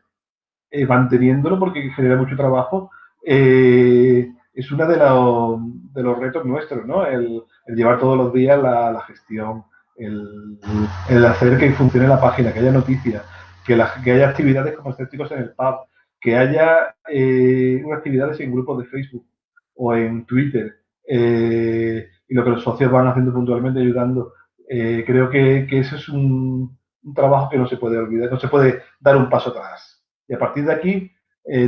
manteniéndolo porque genera mucho trabajo, es uno de los retos nuestros, ¿no? El llevar todos los días la gestión, el hacer que funcione la página, que haya noticias, que haya actividades como escépticos en el pub, que haya actividades en grupos de Facebook o en Twitter, y lo que los socios van haciendo puntualmente, ayudando. Creo que ese es un trabajo que no se puede olvidar, no se puede dar un paso atrás. Y a partir de aquí,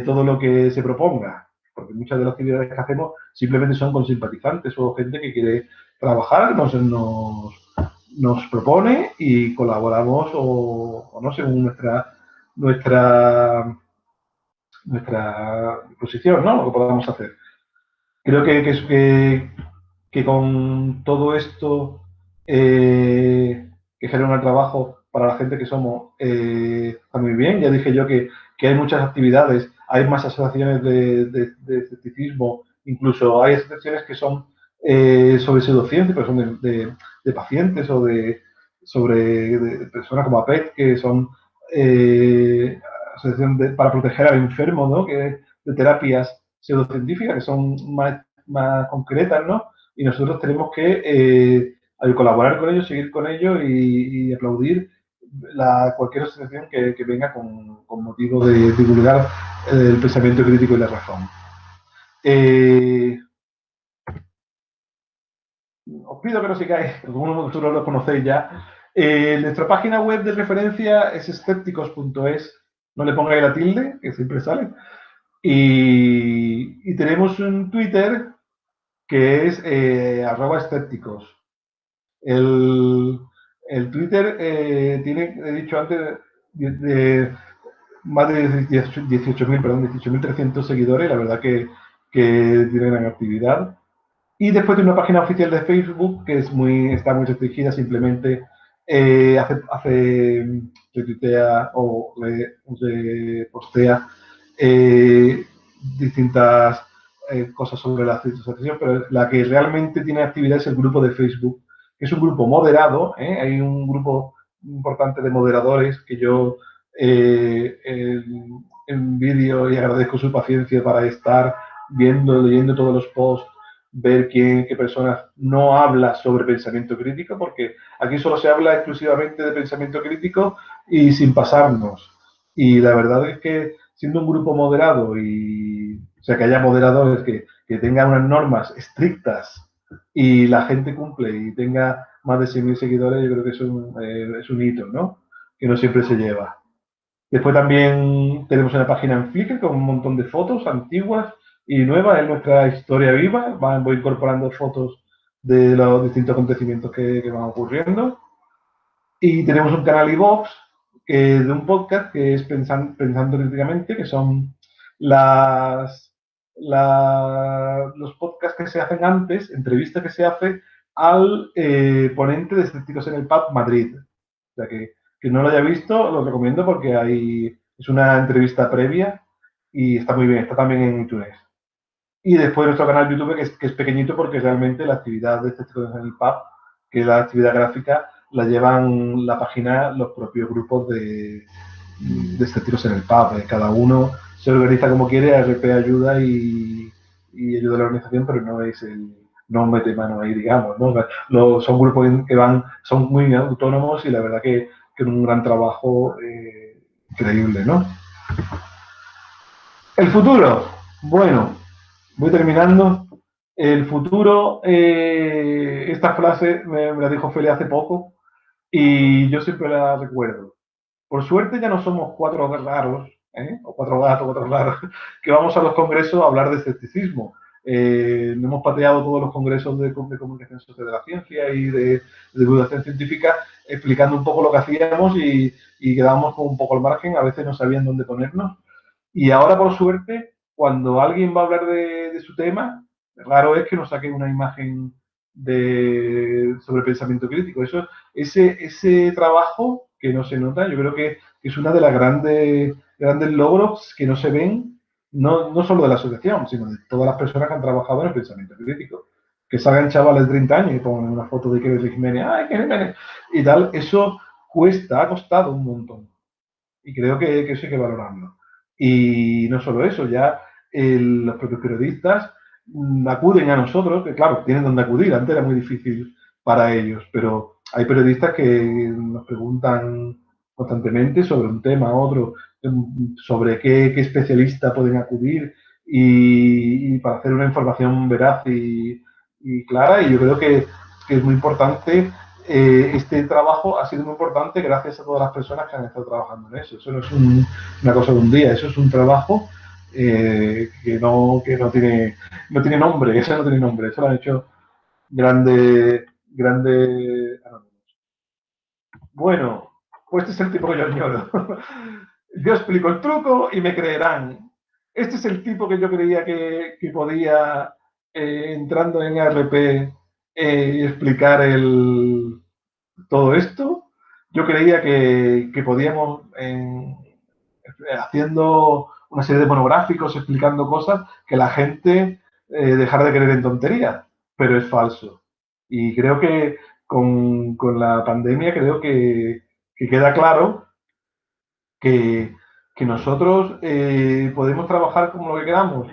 todo lo que se proponga, porque muchas de las actividades que hacemos simplemente son con simpatizantes o gente que quiere trabajar, nos nos propone y colaboramos o no según nuestra posición, ¿no? Lo que podamos hacer. Creo que con todo esto que genera un trabajo para la gente que somos está muy bien. Ya dije yo que hay muchas actividades, hay más asociaciones de escepticismo, incluso hay asociaciones que son sobre pseudociencia, pero son de pacientes o sobre personas como APET, que son asociación para proteger al enfermo, ¿no? Que de terapias pseudocientíficas que son más concretas, ¿no? Y nosotros tenemos que colaborar con ellos, seguir con ellos y aplaudir cualquier asociación que venga con motivo de divulgar el pensamiento crítico y la razón. Os pido que no sigáis, algunos de vosotros lo conocéis ya. Nuestra página web de referencia es escépticos.es. No le pongáis la tilde, que siempre sale. Y tenemos un Twitter que es @escépticos. El Twitter tiene, he dicho antes, más de 18.300 seguidores, la verdad que tiene gran actividad. Y después de una página oficial de Facebook que está muy restringida, simplemente retuitea o postea distintas cosas sobre la asociación, pero la que realmente tiene actividad es el grupo de Facebook, que es un grupo moderado. Hay un grupo importante de moderadores que yo envidio y agradezco su paciencia para estar leyendo todos los posts, ver qué personas no habla sobre pensamiento crítico, porque aquí solo se habla exclusivamente de pensamiento crítico y sin pasarnos. Y la verdad es que siendo un grupo moderado o sea, que haya moderadores que tengan unas normas estrictas y la gente cumple y tenga más de 6.000 seguidores, yo creo que es un hito, ¿no? Que no siempre se lleva. Después también tenemos una página en Flickr con un montón de fotos antiguas y nuevas en nuestra historia viva. Voy incorporando fotos de los distintos acontecimientos que van ocurriendo. Y tenemos un canal iVoox de un podcast que es Pensando Críticamente, que son los podcasts que se hacen antes, entrevistas que se hace al ponente de Escépticos en el Pub Madrid. O sea que no lo haya visto, lo recomiendo porque es una entrevista previa y está muy bien, está también en iTunes. Y después nuestro canal YouTube, que es pequeñito porque realmente la actividad de Escépticos en el Pub, que es la actividad gráfica, la llevan la página los propios grupos de Escépticos en el Pub. Cada uno se organiza como quiere, RP ayuda y ayuda a la organización, pero no mete mano ahí, digamos, ¿no? Son grupos que son muy autónomos y la verdad que es un gran trabajo increíble, ¿no? El futuro, bueno, voy terminando. El futuro, esta frase me la dijo Feli hace poco y yo siempre la recuerdo. Por suerte ya no somos cuatro raros, o cuatro gatos, cuatro raros, que vamos a los congresos a hablar de escepticismo. Hemos pateado todos los congresos de comunicación social de la ciencia y de divulgación científica explicando un poco lo que hacíamos y quedábamos con un poco al margen, a veces no sabían dónde ponernos. Y ahora, por suerte, cuando alguien va a hablar de su tema, raro es que nos saquen una imagen sobre pensamiento crítico. Ese trabajo que no se nota, yo creo que es una de las grandes logros que no se ven, no solo de la asociación, sino de todas las personas que han trabajado en el pensamiento crítico. Que salgan chavales de 30 años y pongan una foto de Kevin Jiménez, ¡ay, Kevin Jiménez! Y tal, eso ha costado un montón. Y creo que eso hay que valorarlo. Y no solo eso, ya los propios periodistas acuden a nosotros, que claro, tienen donde acudir, antes era muy difícil para ellos, pero hay periodistas que nos preguntan constantemente sobre un tema, otro, sobre qué especialista pueden acudir y para hacer una información veraz y clara, y yo creo que es muy importante. Este trabajo ha sido muy importante gracias a todas las personas que han estado trabajando en eso. Eso no es una cosa de un día, eso es un trabajo que no tiene nombre, eso no tiene nombre, eso lo han hecho grandes anónimos. Bueno, pues este es el tipo que yo añoro. Yo explico el truco y me creerán. Este es el tipo que yo creía que podía, entrando en RP, explicar todo esto. Yo creía que podíamos, haciendo una serie de monográficos, explicando cosas, que la gente dejara de creer en tonterías, pero es falso. Y creo que con la pandemia creo que queda claro que, que nosotros podemos trabajar como lo que queramos,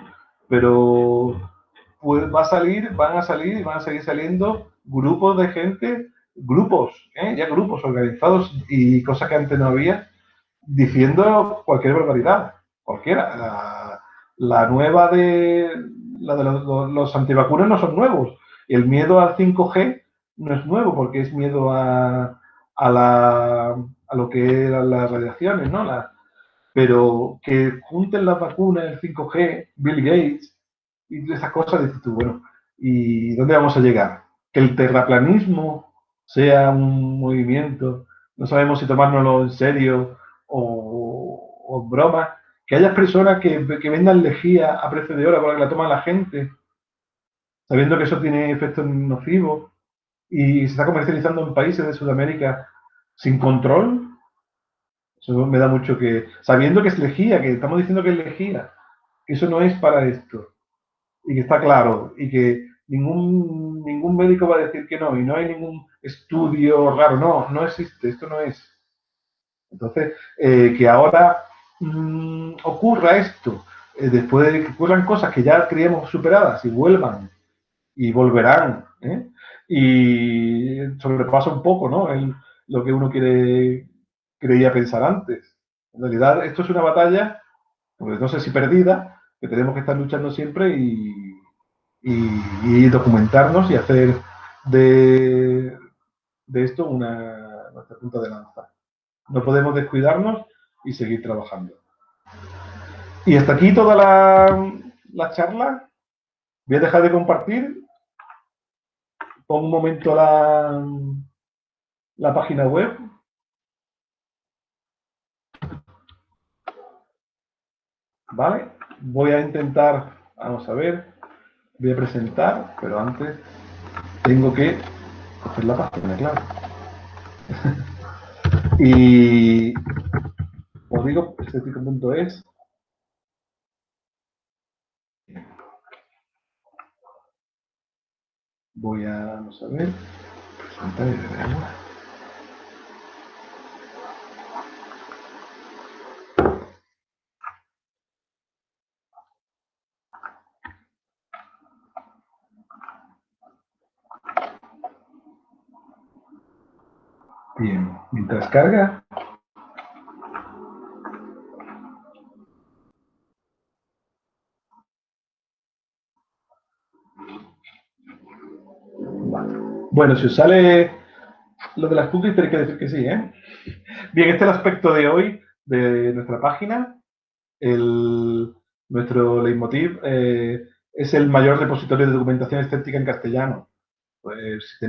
pero pues van a salir y van a seguir saliendo grupos de gente, ya grupos organizados y cosas que antes no había, diciendo cualquier barbaridad, cualquiera. La nueva la de los antivacunas no son nuevos. El miedo al 5G no es nuevo porque es miedo a lo que eran las radiaciones, ¿no? Pero que junten las vacunas, el 5G, Bill Gates y esas cosas, dices tú, bueno, ¿y dónde vamos a llegar? Que el terraplanismo sea un movimiento, no sabemos si tomárnoslo en serio o broma, que haya personas que vendan lejía a precio de oro para que la toma la gente, sabiendo que eso tiene efectos nocivos y se está comercializando en países de Sudamérica sin control. Eso me da mucho que... Sabiendo que es lejía, que estamos diciendo que es lejía, que eso no es para esto. Y que está claro. Y que ningún médico va a decir que no. Y no hay ningún estudio raro. No, no existe. Esto no es. Entonces, que ahora ocurra esto, después de que ocurran cosas que ya creíamos superadas y vuelvan y volverán, y sobrepasa un poco, ¿no? Lo que uno creía pensar antes. En realidad, esto es una batalla, pues no sé si perdida, que tenemos que estar luchando siempre y documentarnos y hacer de esto nuestra punta de lanza. No podemos descuidarnos y seguir trabajando. Y hasta aquí toda la charla. Voy a dejar de compartir. Pongo un momento la página web. ¿Vale? Voy a intentar, vamos a ver, voy a presentar, pero antes tengo que coger la página, claro. Y os digo, estético.es. Voy a, vamos a ver, presentar y veremos. Bien, mientras carga. Vale. Bueno, si os sale lo de las cookies, tenéis que decir que sí, ¿eh? Bien, este es el aspecto de hoy de nuestra página. Nuestro leitmotiv es el mayor repositorio de documentación escéptica en castellano. Pues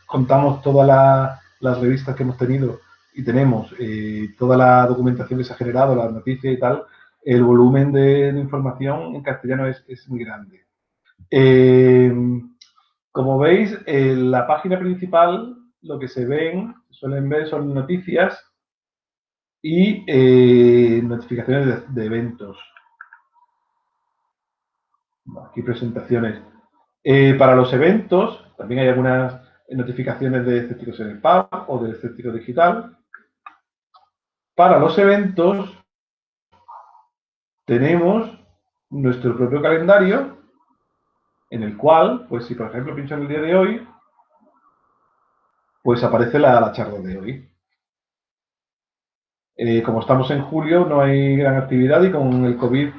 contamos todas las revistas que hemos tenido y tenemos toda la documentación que se ha generado, las noticias y tal, el volumen de información en castellano es muy grande. Como veis, en la página principal lo que suelen ver son noticias y notificaciones de eventos. Aquí presentaciones. Para los eventos, también hay algunas notificaciones de Escépticos en el Pub o de Escéptico Digital. Para los eventos tenemos nuestro propio calendario en el cual, pues si por ejemplo pincho en el día de hoy, pues aparece la charla de hoy. Como estamos en julio, no hay gran actividad y con el COVID,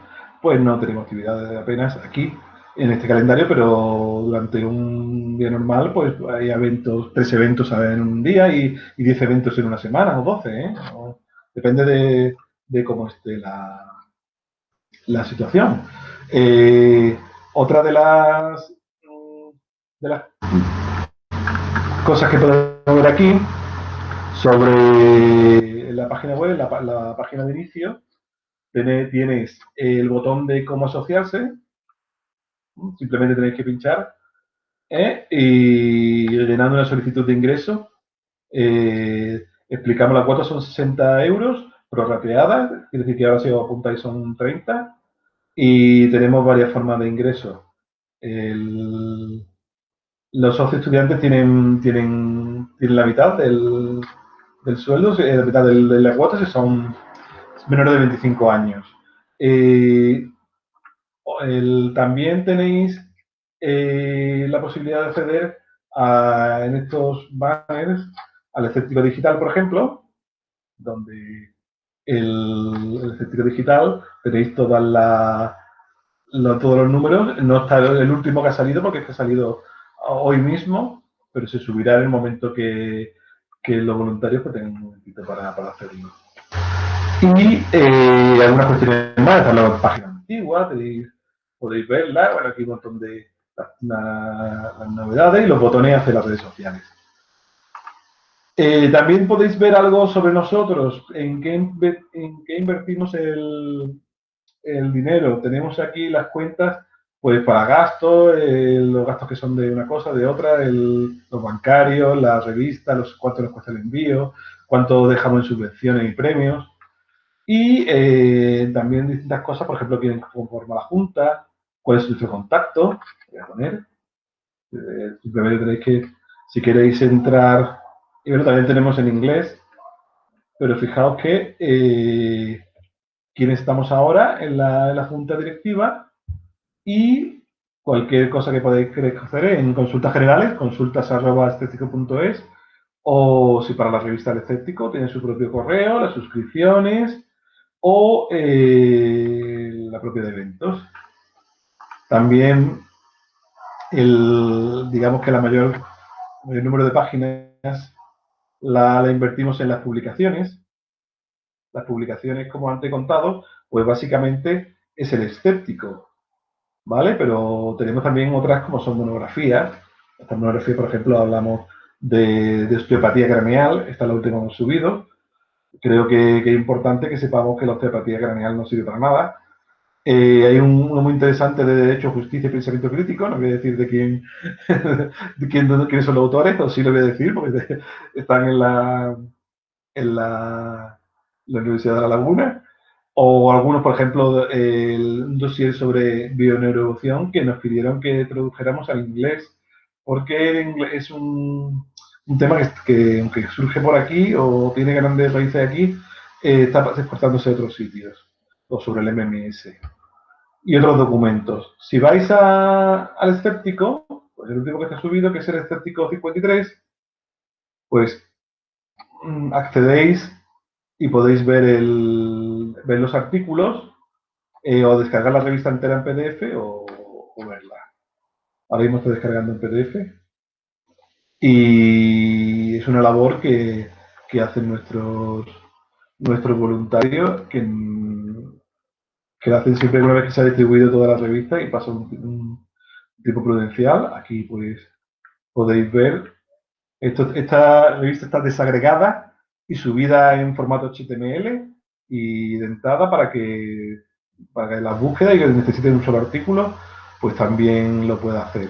pues no tenemos actividades apenas aquí en este calendario, pero durante un día normal, pues hay 3 eventos en un día y 10 eventos en una semana o 12, ¿eh? Depende de cómo esté la situación. Otra de las cosas que podemos ver aquí Sobre la página web, la página de inicio, tienes el botón de cómo asociarse. Simplemente tenéis que pinchar y llenando una solicitud de ingreso. Explicamos la cuota, son 60 euros prorrateadas, quiere decir que ahora si os apuntáis son 30 y tenemos varias formas de ingreso. Los socios estudiantes tienen la mitad del sueldo, la mitad de la cuota si son menores de 25 años. También tenéis la posibilidad de acceder en estos banners al escéptico digital, por ejemplo, donde el escéptico digital tenéis todos los números. No está el último que ha salido porque es que ha salido hoy mismo, pero se subirá en el momento que los voluntarios pues, tengan un momentito para hacerlo. Y algunas cuestiones más, están las páginas antiguas, podéis verlas, bueno, aquí un montón de las novedades y los botones hacia las redes sociales. También podéis ver algo sobre nosotros, en qué invertimos el dinero. Tenemos aquí las cuentas pues para gastos, los gastos que son de una cosa, de otra, los bancarios, la revista, cuánto nos cuesta el envío, cuánto dejamos en subvenciones y premios. Y también distintas cosas, por ejemplo, quién conforma la junta, cuál es nuestro contacto. Voy a poner. Simplemente tenéis que, si queréis entrar, y bueno, también tenemos en inglés, pero fijaos que quién estamos ahora en la junta directiva y cualquier cosa que podáis hacer en consultas generales, consultas@escéptico.es, o si para la revista El Escéptico tiene su propio correo, las suscripciones o la propia de eventos. También digamos que el mayor número de páginas la invertimos en las publicaciones. Las publicaciones, como antes he contado, pues básicamente es El Escéptico, ¿vale? Pero tenemos también otras como son monografías. Estas monografías, por ejemplo, hablamos de osteopatía craneal, esta es la última que hemos subido. Creo que es importante que sepamos que la osteopatía craneal no sirve para nada. Hay uno muy interesante de Derecho, Justicia y Pensamiento Crítico, no voy a decir de quiénes son los autores, o sí lo voy a decir, porque están en la Universidad de La Laguna, o algunos, por ejemplo, un dossier sobre bioneuroevolución que nos pidieron que tradujéramos al inglés, porque es un tema que aunque surge por aquí o tiene grandes raíces aquí, está exportándose a otros sitios, o sobre el MMS y otros documentos. Si vais al escéptico, pues el último que está subido, que es el escéptico 53, pues accedéis y podéis ver los artículos o descargar la revista entera en PDF o verla. Ahora mismo estoy descargando en PDF y es una labor que hacen nuestros voluntarios que lo hacen siempre una vez que se ha distribuido toda la revista y pasa un tipo prudencial. Aquí pues podéis ver, esta revista está desagregada y subida en formato HTML y dentada para que la búsqueda y que necesiten un solo artículo, pues también lo pueda hacer.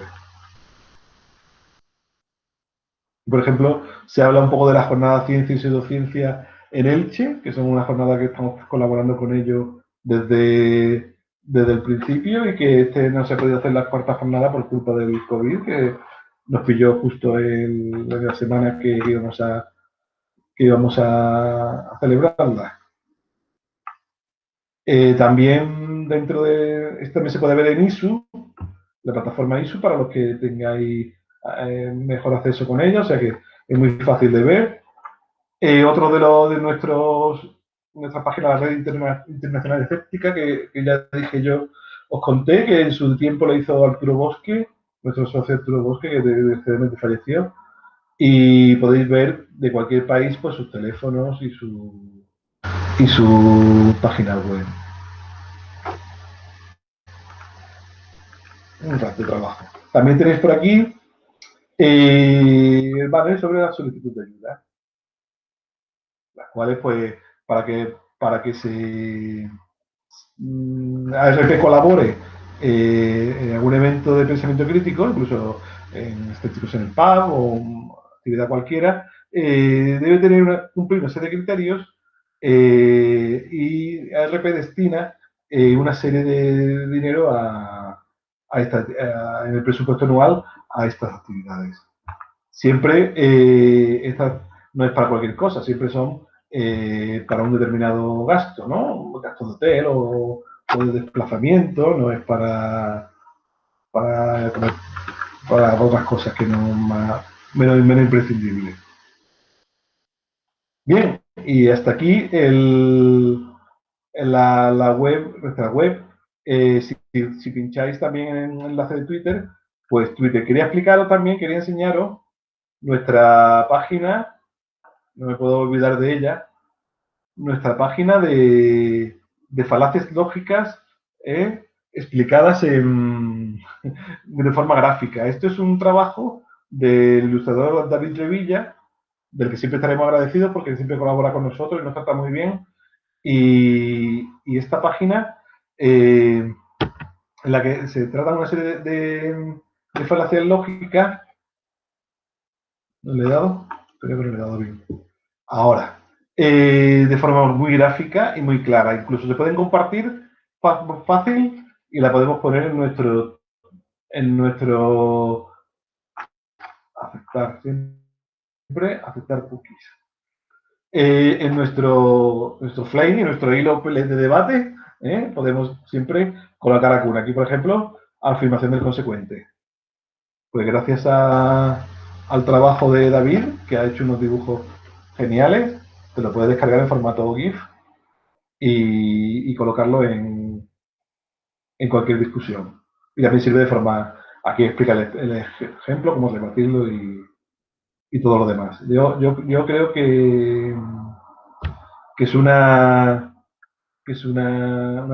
Por ejemplo, se habla un poco de la jornada Ciencia y Pseudociencia en Elche, que son una jornada que estamos colaborando con ellos desde el principio y que no se ha podido hacer la cuarta jornada por culpa del COVID, que nos pilló justo en la semana que íbamos a celebrarla. También dentro de este mes se puede ver en ISU, la plataforma ISU, para los que tengáis mejor acceso con ella, o sea que es muy fácil de ver. Otro de nuestra página, la Red Internacional Escéptica, que ya dije yo, os conté que en su tiempo lo hizo Arturo Bosque, nuestro socio Arturo Bosque, que desgraciadamente falleció, y podéis ver de cualquier país pues sus teléfonos y su página web. Un rato de trabajo. También tenéis por aquí el banner sobre la solicitud de ayuda. las cuales, pues, para que ARP colabore en algún evento de pensamiento crítico, incluso en escépticos en el pub o actividad cualquiera, debe cumplir una serie de criterios y ARP destina una serie de dinero en el presupuesto anual a estas actividades. Siempre esta no es para cualquier cosa, siempre son para un determinado gasto, ¿no? Un gasto de hotel o de desplazamiento, no es para otras cosas que no menos imprescindibles. Bien, y hasta aquí la web, nuestra web. Si pincháis también en el enlace de Twitter, pues Twitter. Quería explicaros también, quería enseñaros nuestra página, no me puedo olvidar de ella, nuestra página de falacias lógicas explicadas de forma gráfica. Esto es un trabajo del ilustrador David Revilla, del que siempre estaremos agradecidos porque siempre colabora con nosotros y nos trata muy bien. Y esta página, en la que se trata una serie de falacias lógicas, ¿no le he dado? Creo que no le he dado bien. Ahora, de forma muy gráfica y muy clara. Incluso se pueden compartir fácil y la podemos poner en nuestro aceptar cookies. En nuestro flame, en nuestro hilo de debate, podemos siempre colocar alguna. Aquí, por ejemplo, afirmación del consecuente. Pues gracias al trabajo de David, que ha hecho unos dibujos geniales, te lo puedes descargar en formato GIF y colocarlo en cualquier discusión. Y también sirve de forma, aquí explica el ejemplo, cómo repartirlo y todo lo demás. Yo creo que es una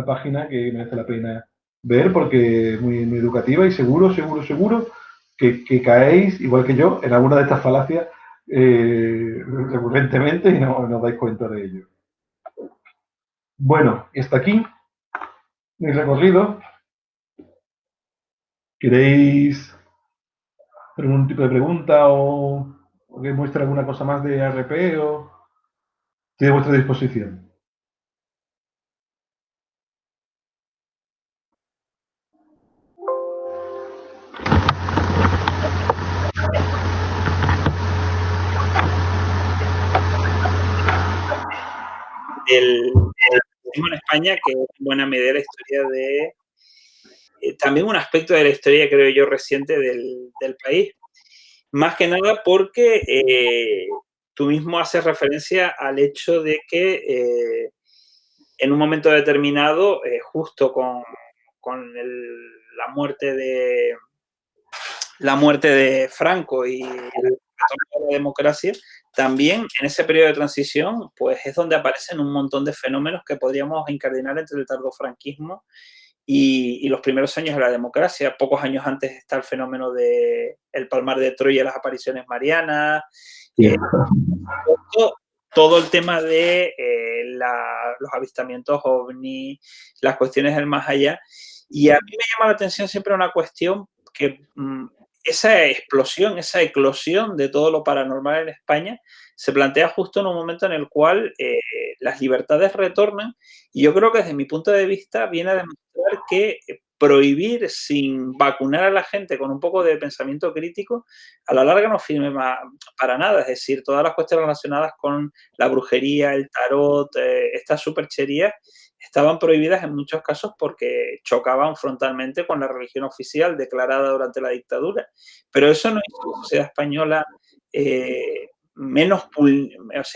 página que merece la pena ver porque es muy, muy educativa y seguro que caéis, igual que yo, en alguna de estas falacias recurrentemente y no os dais cuenta de ello. Bueno, hasta aquí mi recorrido. ¿Queréis hacer algún tipo de pregunta o que muestre alguna cosa más de ARP o estoy a vuestra disposición? En España, que es en buena medida la historia de también un aspecto de la historia, creo yo, reciente del país. Más que nada porque tú mismo haces referencia al hecho de que en un momento determinado, justo con la muerte de Franco y la democracia, también en ese periodo de transición, pues es donde aparecen un montón de fenómenos que podríamos incardinar entre el tardofranquismo y los primeros años de la democracia. Pocos años antes está el fenómeno del Palmar de Troya, las apariciones marianas, todo el tema de los avistamientos ovni, las cuestiones del más allá. Y a mí me llama la atención siempre una cuestión que esa explosión, esa eclosión de todo lo paranormal en España se plantea justo en un momento en el cual las libertades retornan y yo creo que desde mi punto de vista viene a demostrar que prohibir sin vacunar a la gente con un poco de pensamiento crítico a la larga no sirve para nada, es decir, todas las cuestiones relacionadas con la brujería, el tarot, estas supercherías estaban prohibidas en muchos casos porque chocaban frontalmente con la religión oficial declarada durante la dictadura. Pero eso no hizo a la sociedad española menos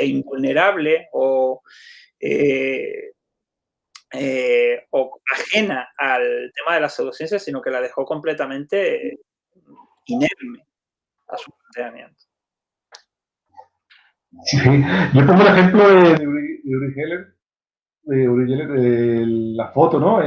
invulnerable o ajena al tema de la pseudociencia, sino que la dejó completamente inerme a su planteamiento. Sí, yo pongo el ejemplo de Uri Geller, de la foto, ¿no?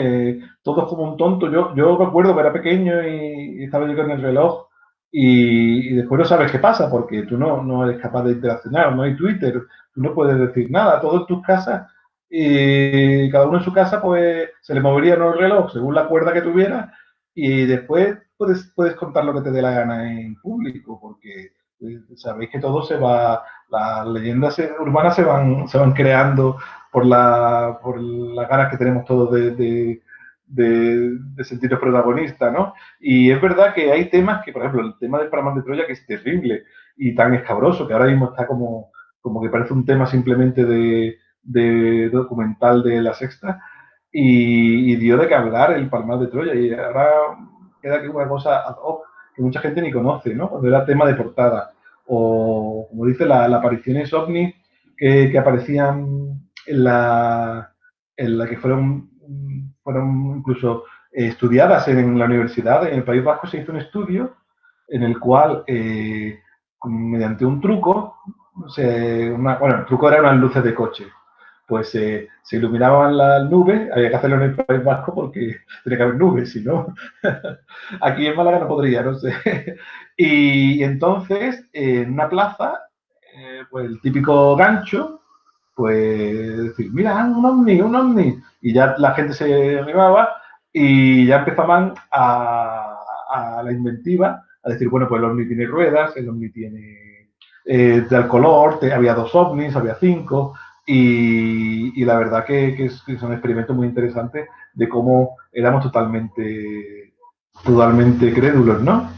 Todos como un tonto. Yo recuerdo que era pequeño y estaba yo con el reloj y después no sabes qué pasa porque tú no eres capaz de interaccionar, no hay Twitter, no puedes decir nada. Todos en tus casas, y cada uno en su casa, pues se le movería el reloj según la cuerda que tuviera y después puedes contar lo que te dé la gana en público, porque sabéis que todo se va, las leyendas urbanas se van creando por las ganas que tenemos todos de sentirnos protagonistas, ¿no? Y es verdad que hay temas que, por ejemplo, el tema del Paramount de Troya, que es terrible y tan escabroso, que ahora mismo está como que parece un tema simplemente de documental de La Sexta, y dio de qué hablar el Palmar de Troya, y ahora queda aquí una cosa ad hoc que mucha gente ni conoce, ¿no? Cuando era tema de portada, o como dice, las apariciones ovnis que aparecían en la que fueron incluso estudiadas en la universidad. En el País Vasco se hizo un estudio en el cual, mediante un truco, bueno, el truco eran unas luces de coche, pues se iluminaban las nubes. Había que hacerlo en el País Vasco porque tenía que haber nubes, si no, aquí en Málaga no podría, no sé. Y entonces, en una plaza, pues el típico gancho, pues decir, mira, un ovni, y ya la gente se animaba y ya empezaban a la inventiva, a decir, bueno, pues el ovni tiene ruedas, el ovni tiene tal color, había 2 ovnis, había 5, y la verdad que es un experimento muy interesante de cómo éramos totalmente crédulos, ¿no?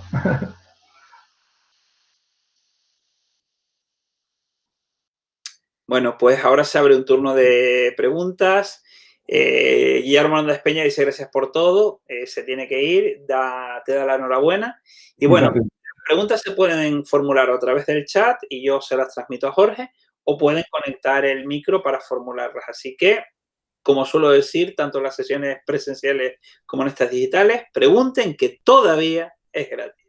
Bueno, pues ahora se abre un turno de preguntas. Guillermo Hernández Peña dice gracias por todo, se tiene que ir, te da la enhorabuena. Y bueno, Gracias. las preguntas se pueden formular a través del chat y yo se las transmito a Jorge, o pueden conectar el micro para formularlas. Así que, como suelo decir, tanto en las sesiones presenciales como en estas digitales, pregunten, que todavía es gratis.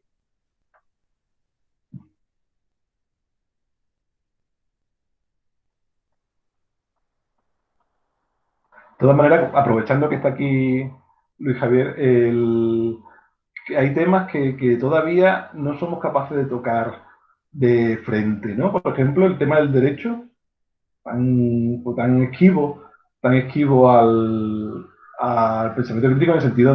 De todas maneras, aprovechando que está aquí Luis Javier, hay temas que todavía no somos capaces de tocar de frente, ¿no? Por ejemplo, el tema del derecho, tan esquivo al pensamiento crítico, en el sentido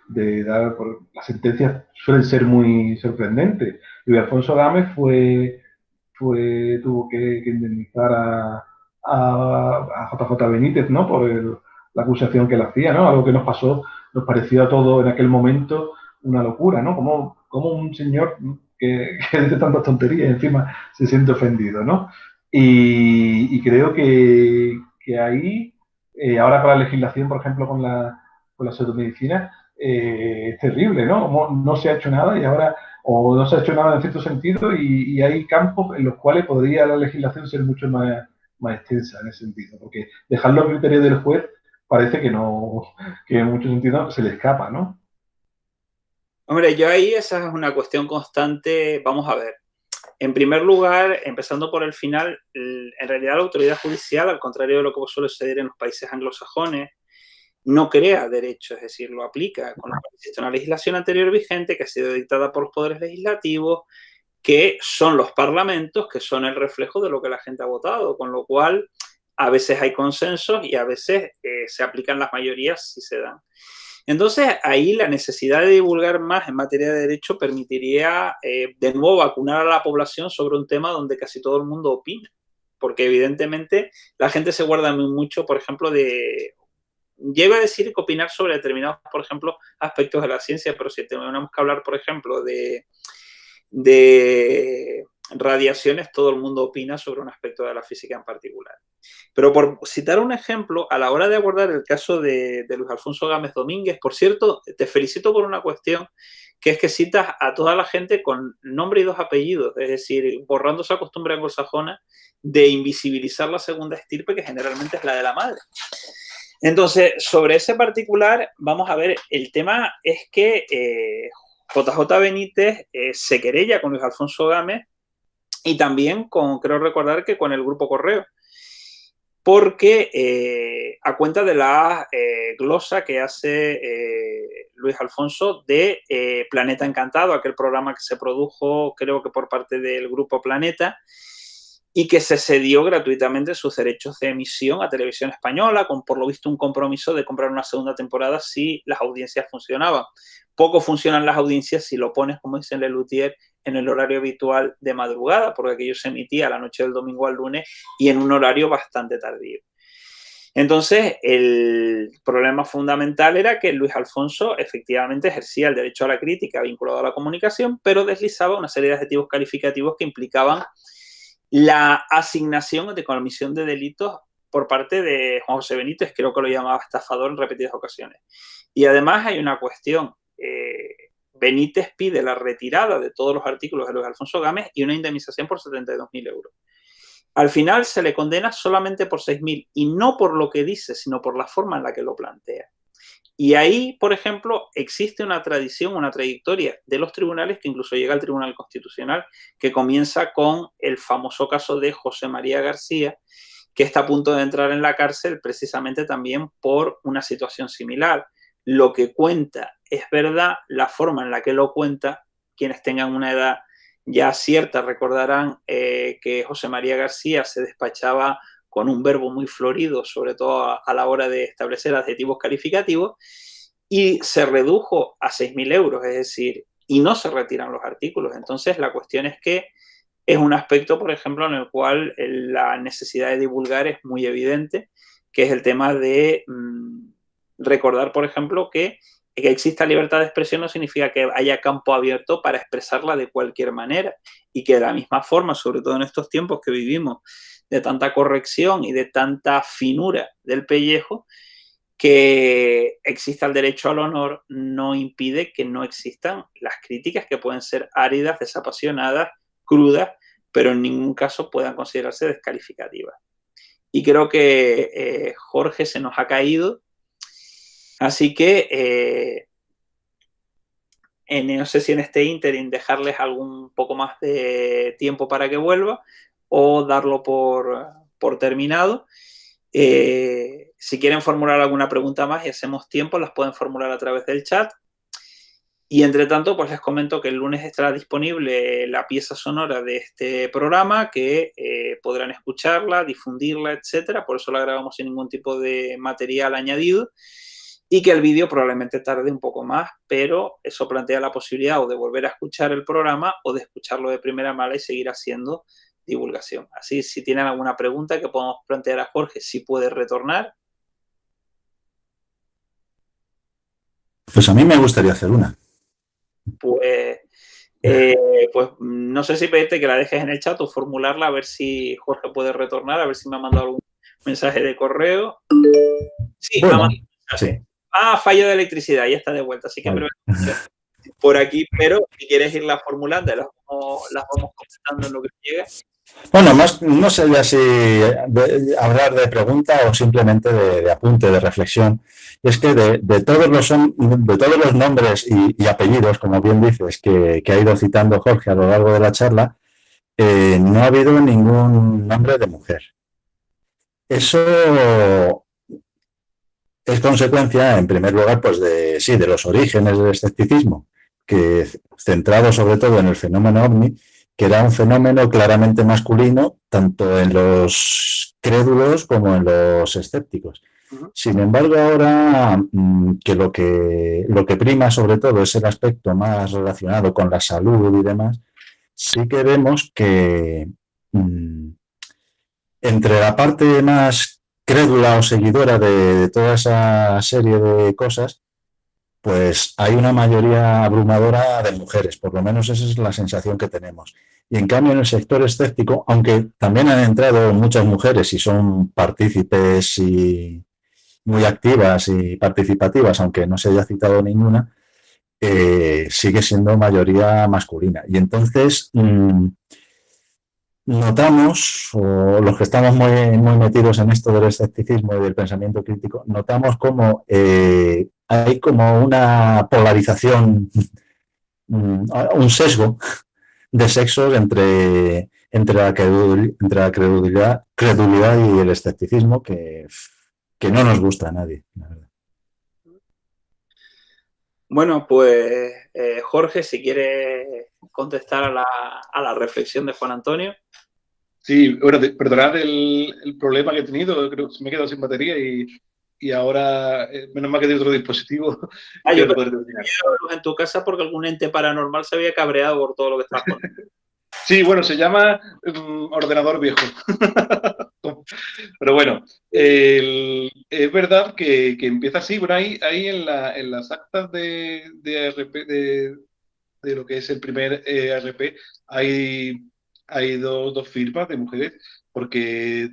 de dar, las sentencias suelen ser muy sorprendentes. Luis Alfonso Gámez tuvo que indemnizar a JJ Benítez, ¿no? Por la acusación que le hacía, ¿no? Algo que nos pareció a todos en aquel momento una locura, ¿no? Como un señor que dice tantas tonterías y encima se siente ofendido, ¿no? Y creo que ahí, ahora con la legislación, por ejemplo, con la pseudomedicina, es terrible, ¿no? Como no se ha hecho nada y ahora, o no se ha hecho nada en cierto sentido, y hay campos en los cuales podría la legislación ser mucho más extensa en ese sentido, porque dejarlo a criterio del juez parece que no, que en muchos sentidos se le escapa, ¿no? Hombre, yo ahí esa es una cuestión constante. Vamos a ver. En primer lugar, empezando por el final, en realidad la autoridad judicial, al contrario de lo que suele suceder en los países anglosajones, no crea derecho, es decir, lo aplica. Con lo cual existe una legislación anterior vigente que ha sido dictada por los poderes legislativos, que son los parlamentos, que son el reflejo de lo que la gente ha votado, con lo cual a veces hay consensos y a veces se aplican las mayorías si se dan. Entonces, ahí la necesidad de divulgar más en materia de derecho permitiría, de nuevo, vacunar a la población sobre un tema donde casi todo el mundo opina. Porque evidentemente la gente se guarda muy mucho, por ejemplo, Lleva a decir que opinar sobre determinados, por ejemplo, aspectos de la ciencia, pero si tenemos que hablar, por ejemplo, de radiaciones, todo el mundo opina sobre un aspecto de la física en particular. Pero por citar un ejemplo, a la hora de abordar el caso de Luis Alfonso Gámez Domínguez, por cierto, te felicito por una cuestión, que es que citas a toda la gente con nombre y 2 apellidos, es decir, borrando esa costumbre anglosajona de invisibilizar la segunda estirpe, que generalmente es la de la madre. Entonces, sobre ese particular, vamos a ver, el tema es que JJ Benítez se querella con Luis Alfonso Gámez y también creo recordar que con el Grupo Correo, porque a cuenta de la glosa que hace Luis Alfonso de Planeta Encantado, aquel programa que se produjo, creo que por parte del Grupo Planeta, y que se cedió gratuitamente sus derechos de emisión a Televisión Española, con por lo visto un compromiso de comprar una segunda temporada si las audiencias funcionaban. Poco funcionan las audiencias si lo pones, como dice Lelutier, en el horario habitual de madrugada, porque aquello se emitía la noche del domingo al lunes y en un horario bastante tardío. Entonces, el problema fundamental era que Luis Alfonso efectivamente ejercía el derecho a la crítica vinculado a la comunicación, pero deslizaba una serie de adjetivos calificativos que implicaban la asignación de comisión de delitos por parte de Juan José Benítez, creo que lo llamaba estafador en repetidas ocasiones. Y además hay una cuestión. Benítez pide la retirada de todos los artículos de Luis Alfonso Gámez y una indemnización por 72.000 euros. Al final se le condena solamente por 6.000 y no por lo que dice, sino por la forma en la que lo plantea. Y ahí, por ejemplo, existe una tradición, una trayectoria de los tribunales que incluso llega al Tribunal Constitucional, que comienza con el famoso caso de José María García, que está a punto de entrar en la cárcel precisamente también por una situación similar. Lo que cuenta es verdad, la forma en la que lo cuenta, quienes tengan una edad ya cierta recordarán que José María García se despachaba con un verbo muy florido, sobre todo a la hora de establecer adjetivos calificativos, y se redujo a 6.000 euros, es decir, y no se retiran los artículos. Entonces, la cuestión es que es un aspecto, por ejemplo, en el cual la necesidad de divulgar es muy evidente, que es el tema de recordar, por ejemplo, que exista libertad de expresión no significa que haya campo abierto para expresarla de cualquier manera y que de la misma forma, sobre todo en estos tiempos que vivimos de tanta corrección y de tanta finura del pellejo, que exista el derecho al honor no impide que no existan las críticas que pueden ser áridas, desapasionadas, crudas, pero en ningún caso puedan considerarse descalificativas. Y creo que Jorge se nos ha caído, así que no sé si en este ínterin dejarles algún poco más de tiempo para que vuelva o darlo por terminado. Si quieren formular alguna pregunta más y hacemos tiempo, las pueden formular a través del chat. Y entre tanto, pues les comento que el lunes estará disponible la pieza sonora de este programa, que podrán escucharla, difundirla, etcétera. Por eso la grabamos sin ningún tipo de material añadido. Y que el vídeo probablemente tarde un poco más, pero eso plantea la posibilidad o de volver a escuchar el programa o de escucharlo de primera mano y seguir haciendo divulgación. Así, si tienen alguna pregunta que podamos plantear a Jorge, si puede retornar. Pues a mí me gustaría hacer una. Pues no sé si pedirte que la dejes en el chat o formularla, a ver si Jorge puede retornar, a ver si me ha mandado algún mensaje de correo. Sí, bueno, me ha mandado un mensaje. Sí. Fallo de electricidad, ya está de vuelta, así que vale. Por aquí, pero si quieres irla formulando, las vamos comentando en lo que llegue. Bueno, más no sé ya si hablar de pregunta o simplemente de apunte, de reflexión. Es que de todos los nombres y apellidos, como bien dices, que ha ido citando Jorge a lo largo de la charla, no ha habido ningún nombre de mujer. Eso es consecuencia, en primer lugar, pues de los orígenes del escepticismo, que centrado sobre todo en el fenómeno ovni, que era un fenómeno claramente masculino, tanto en los crédulos como en los escépticos. Sin embargo, ahora que lo que prima sobre todo es el aspecto más relacionado con la salud y demás, sí que vemos que entre la parte más crédula o seguidora de toda esa serie de cosas, pues hay una mayoría abrumadora de mujeres, por lo menos esa es la sensación que tenemos. Y en cambio en el sector escéptico, aunque también han entrado muchas mujeres y son partícipes y muy activas y participativas, aunque no se haya citado ninguna, sigue siendo mayoría masculina. Y entonces notamos, o los que estamos muy metidos en esto del escepticismo y del pensamiento crítico, notamos como hay como una polarización, un sesgo de sexos entre la credulidad y el escepticismo que no nos gusta a nadie, la verdad. Bueno, pues Jorge, si quiere contestar a la reflexión de Juan Antonio. Sí, bueno, perdonad el problema que he tenido, creo que me he quedado sin batería y ahora, menos mal que tengo otro dispositivo y Yo creo que pensé podré terminar. que en tu casa porque algún ente paranormal se había cabreado por todo lo que estabas contando. Sí, bueno, se llama ordenador viejo. Pero bueno, es verdad que empieza así. Bueno, ahí en las actas de ARP, de lo que es el primer ARP, hay dos firmas de mujeres, porque,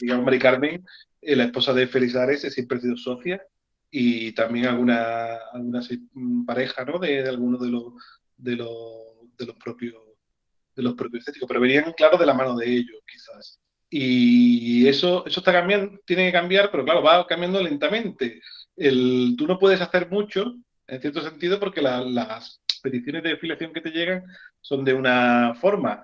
digamos, Mari Carmen, la esposa de Félix Ares, siempre ha sido socia, y también alguna pareja, ¿no? De algunos de los, de los propios estéticos, pero venían, claro, de la mano de ellos, quizás. Y eso está cambiando, tiene que cambiar, pero claro, va cambiando lentamente. Tú no puedes hacer mucho, en cierto sentido, porque las peticiones de afiliación que te llegan son de una forma.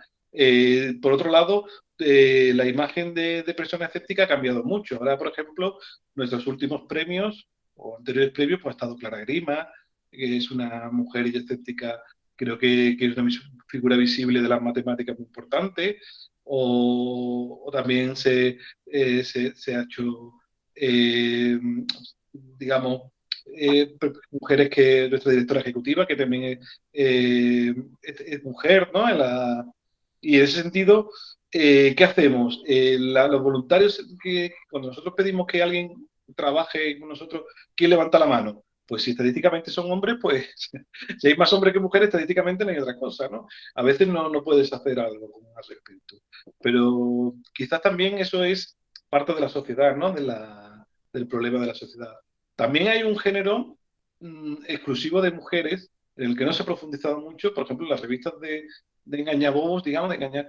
Por otro lado, la imagen de persona escéptica ha cambiado mucho. Ahora, por ejemplo, nuestros últimos premios o anteriores premios, pues ha estado Clara Grima, que es una mujer y escéptica, creo que es una figura visible de las matemáticas muy importante, o también se ha hecho, digamos, mujeres que nuestra directora ejecutiva, que también es mujer, ¿no? Y en ese sentido, ¿qué hacemos? Los voluntarios que cuando nosotros pedimos que alguien trabaje con nosotros, ¿quién levanta la mano? Pues si estadísticamente son hombres, pues si hay más hombres que mujeres, estadísticamente no hay otra cosa, ¿no? A veces no puedes hacer algo al respecto. Pero quizás también eso es parte de la sociedad, ¿no? Del problema de la sociedad. También hay un género exclusivo de mujeres en el que no se ha profundizado mucho, por ejemplo, las revistas de engañabobos, digamos, de engañar.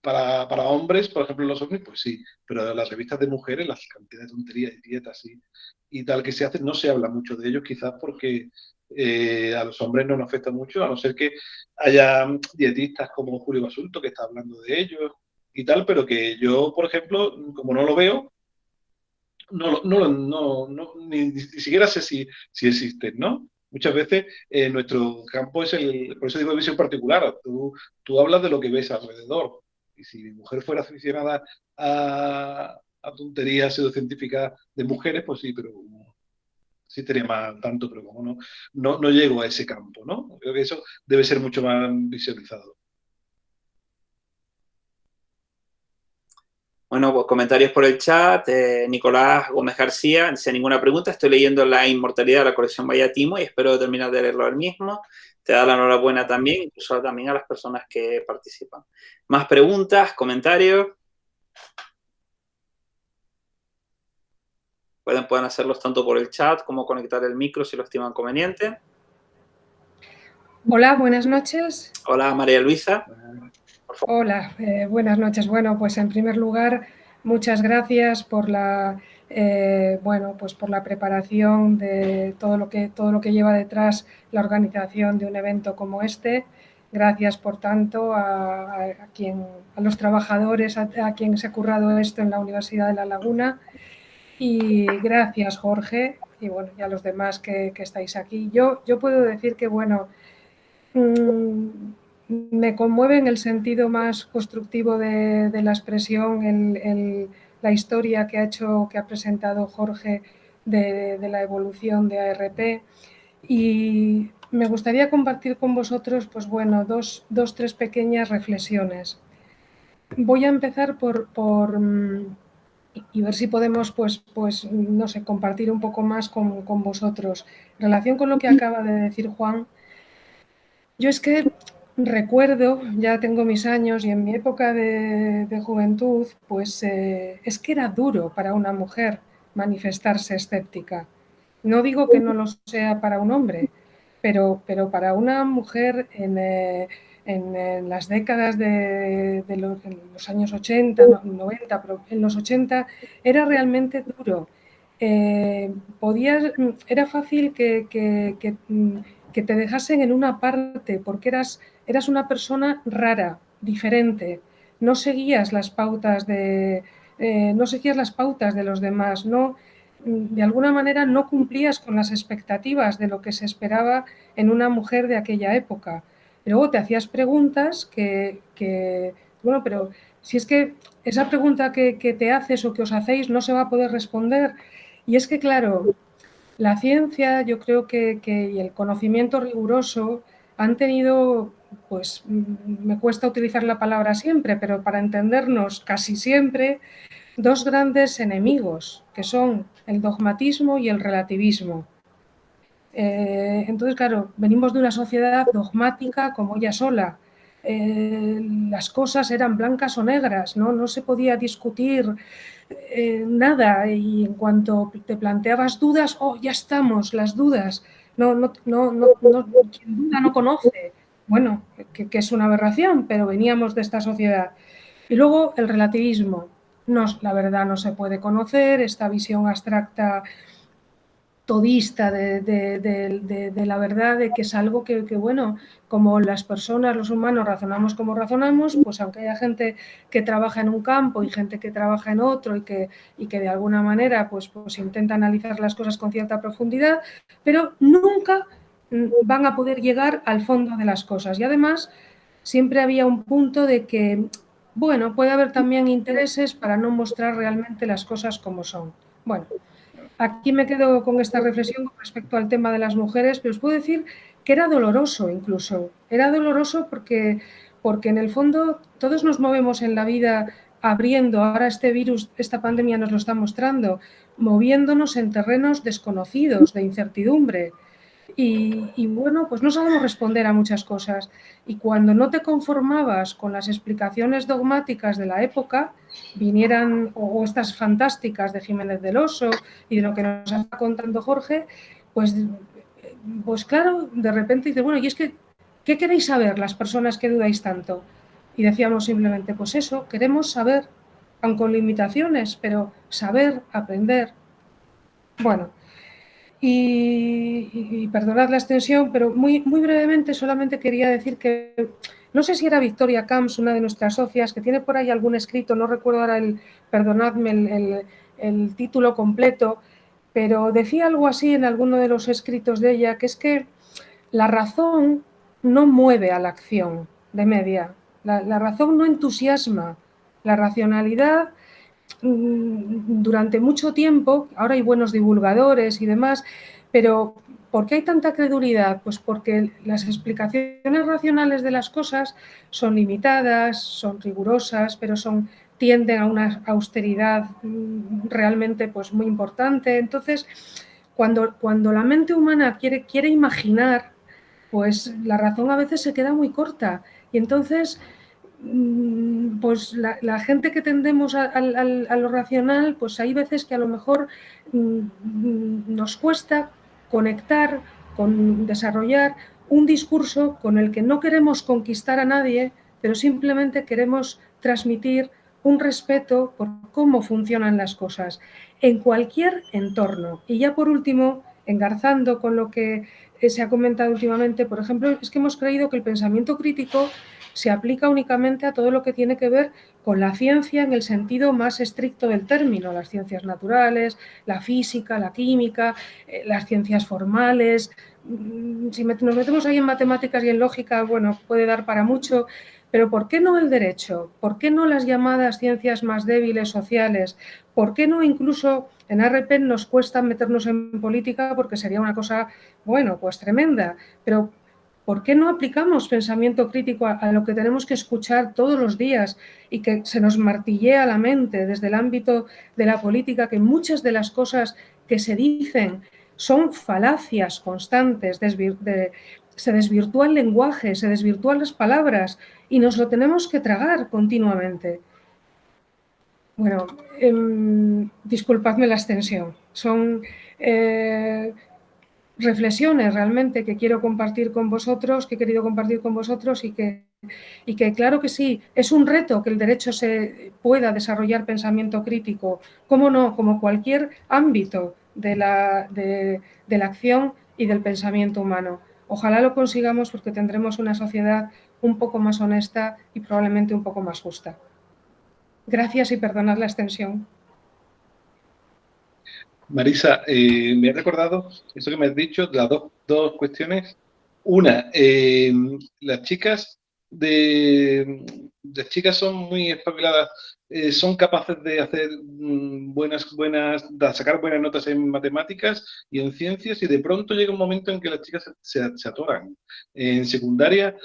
Para hombres, por ejemplo, los ovnis, pues sí, pero las revistas de mujeres, las cantidades de tonterías y dietas y tal que se hacen, no se habla mucho de ellos, quizás porque a los hombres no nos afecta mucho, a no ser que haya dietistas como Julio Basulto que está hablando de ellos y tal, pero que yo, por ejemplo, como no lo veo, ni siquiera sé si existen, ¿no? Muchas veces nuestro campo es por eso digo visión particular, tú hablas de lo que ves alrededor. Y si mi mujer fuera aficionada a tonterías pseudocientíficas de mujeres, pues sí, pero sí tenía más tanto, pero como no llego a ese campo, ¿no? Creo que eso debe ser mucho más visualizado. Bueno, pues comentarios por el chat. Nicolás Gómez García, sin ninguna pregunta, estoy leyendo La inmortalidad de la colección Vallatimo y espero terminar de leerlo al mismo. Te da la enhorabuena también, incluso también a las personas que participan. Más preguntas, comentarios. Pueden hacerlos tanto por el chat como conectar el micro si lo estiman conveniente. Hola, buenas noches. Hola, María Luisa. Hola, buenas noches. Bueno, pues en primer lugar, muchas gracias por por la preparación de todo lo que lleva detrás la organización de un evento como este. Gracias, por tanto, a los trabajadores, a quien se ha currado esto en la Universidad de La Laguna. Y gracias, Jorge, y bueno, y a los demás que estáis aquí. Yo puedo decir que, bueno, me conmueve en el sentido más constructivo de la expresión la historia que ha presentado Jorge de la evolución de ARP, y me gustaría compartir con vosotros, pues bueno, tres pequeñas reflexiones. Voy a empezar y ver si podemos, no sé, compartir un poco más con vosotros. En relación con lo que acaba de decir Juan, yo es que recuerdo, ya tengo mis años, y en mi época de juventud, pues es que era duro para una mujer manifestarse escéptica. No digo que no lo sea para un hombre, pero para una mujer en las décadas en los años 80, 90, pero en los 80 era realmente duro. Era fácil que te dejasen en una parte porque eras una persona rara, diferente, no seguías las pautas no seguías las pautas de los demás, de alguna manera no cumplías con las expectativas de lo que se esperaba en una mujer de aquella época. Y luego te hacías preguntas que Bueno, pero si es que esa pregunta que te haces o que os hacéis no se va a poder responder. Y es que, claro, la ciencia, yo creo que y el conocimiento riguroso han tenido, pues me cuesta utilizar la palabra siempre, pero para entendernos casi siempre, dos grandes enemigos, que son el dogmatismo y el relativismo. Entonces, claro, venimos de una sociedad dogmática como ella sola. Las cosas eran blancas o negras, no se podía discutir nada, y en cuanto te planteabas dudas, oh, ya estamos, las dudas, quien duda no conoce. Bueno, que es una aberración, pero veníamos de esta sociedad. Y luego el relativismo. La verdad no se puede conocer, esta visión abstracta todista de la verdad, de que es algo que, bueno, como las personas, los humanos, razonamos como razonamos, pues aunque haya gente que trabaja en un campo y gente que trabaja en otro y que de alguna manera pues intenta analizar las cosas con cierta profundidad, pero nunca van a poder llegar al fondo de las cosas. Y además siempre había un punto de que, bueno, puede haber también intereses para no mostrar realmente las cosas como son. Bueno, aquí me quedo con esta reflexión con respecto al tema de las mujeres, pero os puedo decir que era doloroso incluso. Era doloroso porque en el fondo todos nos movemos en la vida abriendo, ahora este virus, esta pandemia nos lo está mostrando, moviéndonos en terrenos desconocidos, de incertidumbre. Y bueno, pues no sabemos responder a muchas cosas. Y cuando no te conformabas con las explicaciones dogmáticas de la época, vinieran, o estas fantásticas de Jiménez del Oso y de lo que nos está contando Jorge, pues claro, de repente dices, bueno, y es que, ¿qué queréis saber las personas que dudáis tanto? Y decíamos simplemente, pues eso, queremos saber, aun con limitaciones, pero saber, aprender. Bueno, y perdonad la extensión, pero muy brevemente solamente quería decir que no sé si era Victoria Camps, una de nuestras socias, que tiene por ahí algún escrito, no recuerdo ahora perdonadme el título completo, pero decía algo así en alguno de los escritos de ella, que es que la razón no mueve a la acción de media, la razón no entusiasma, la racionalidad durante mucho tiempo, ahora hay buenos divulgadores y demás, pero ¿por qué hay tanta credulidad? Pues porque las explicaciones racionales de las cosas son limitadas, son rigurosas, pero tienden a una austeridad realmente pues muy importante. Entonces, cuando la mente humana quiere imaginar, pues la razón a veces se queda muy corta. Y entonces pues la gente que tendemos a lo racional, pues hay veces que a lo mejor nos cuesta conectar, desarrollar un discurso con el que no queremos conquistar a nadie, pero simplemente queremos transmitir un respeto por cómo funcionan las cosas en cualquier entorno. Y ya por último, engarzando con lo que se ha comentado últimamente, por ejemplo, es que hemos creído que el pensamiento crítico se aplica únicamente a todo lo que tiene que ver con la ciencia en el sentido más estricto del término, las ciencias naturales, la física, la química, las ciencias formales. Si nos metemos ahí en matemáticas y en lógica, bueno, puede dar para mucho, pero ¿por qué no el derecho? ¿Por qué no las llamadas ciencias más débiles sociales? ¿Por qué no incluso en ARP nos cuesta meternos en política porque sería una cosa, bueno, pues tremenda, pero ¿por qué no aplicamos pensamiento crítico a lo que tenemos que escuchar todos los días y que se nos martillea la mente desde el ámbito de la política, que muchas de las cosas que se dicen son falacias constantes, se desvirtúa el lenguaje, se desvirtúan las palabras y nos lo tenemos que tragar continuamente? Bueno, disculpadme la extensión. Son reflexiones realmente que quiero compartir con vosotros, que he querido compartir con vosotros y que claro que sí, es un reto que el derecho se pueda desarrollar pensamiento crítico, cómo no, como cualquier ámbito de la acción y del pensamiento humano. Ojalá lo consigamos porque tendremos una sociedad un poco más honesta y probablemente un poco más justa. Gracias y perdonad la extensión. Marisa, me he recordado eso que me has dicho, las dos cuestiones. Una, las chicas las chicas son muy espabiladas, son capaces de hacer de sacar buenas notas en matemáticas y en ciencias, y de pronto llega un momento en que las chicas se atoran. En secundaria,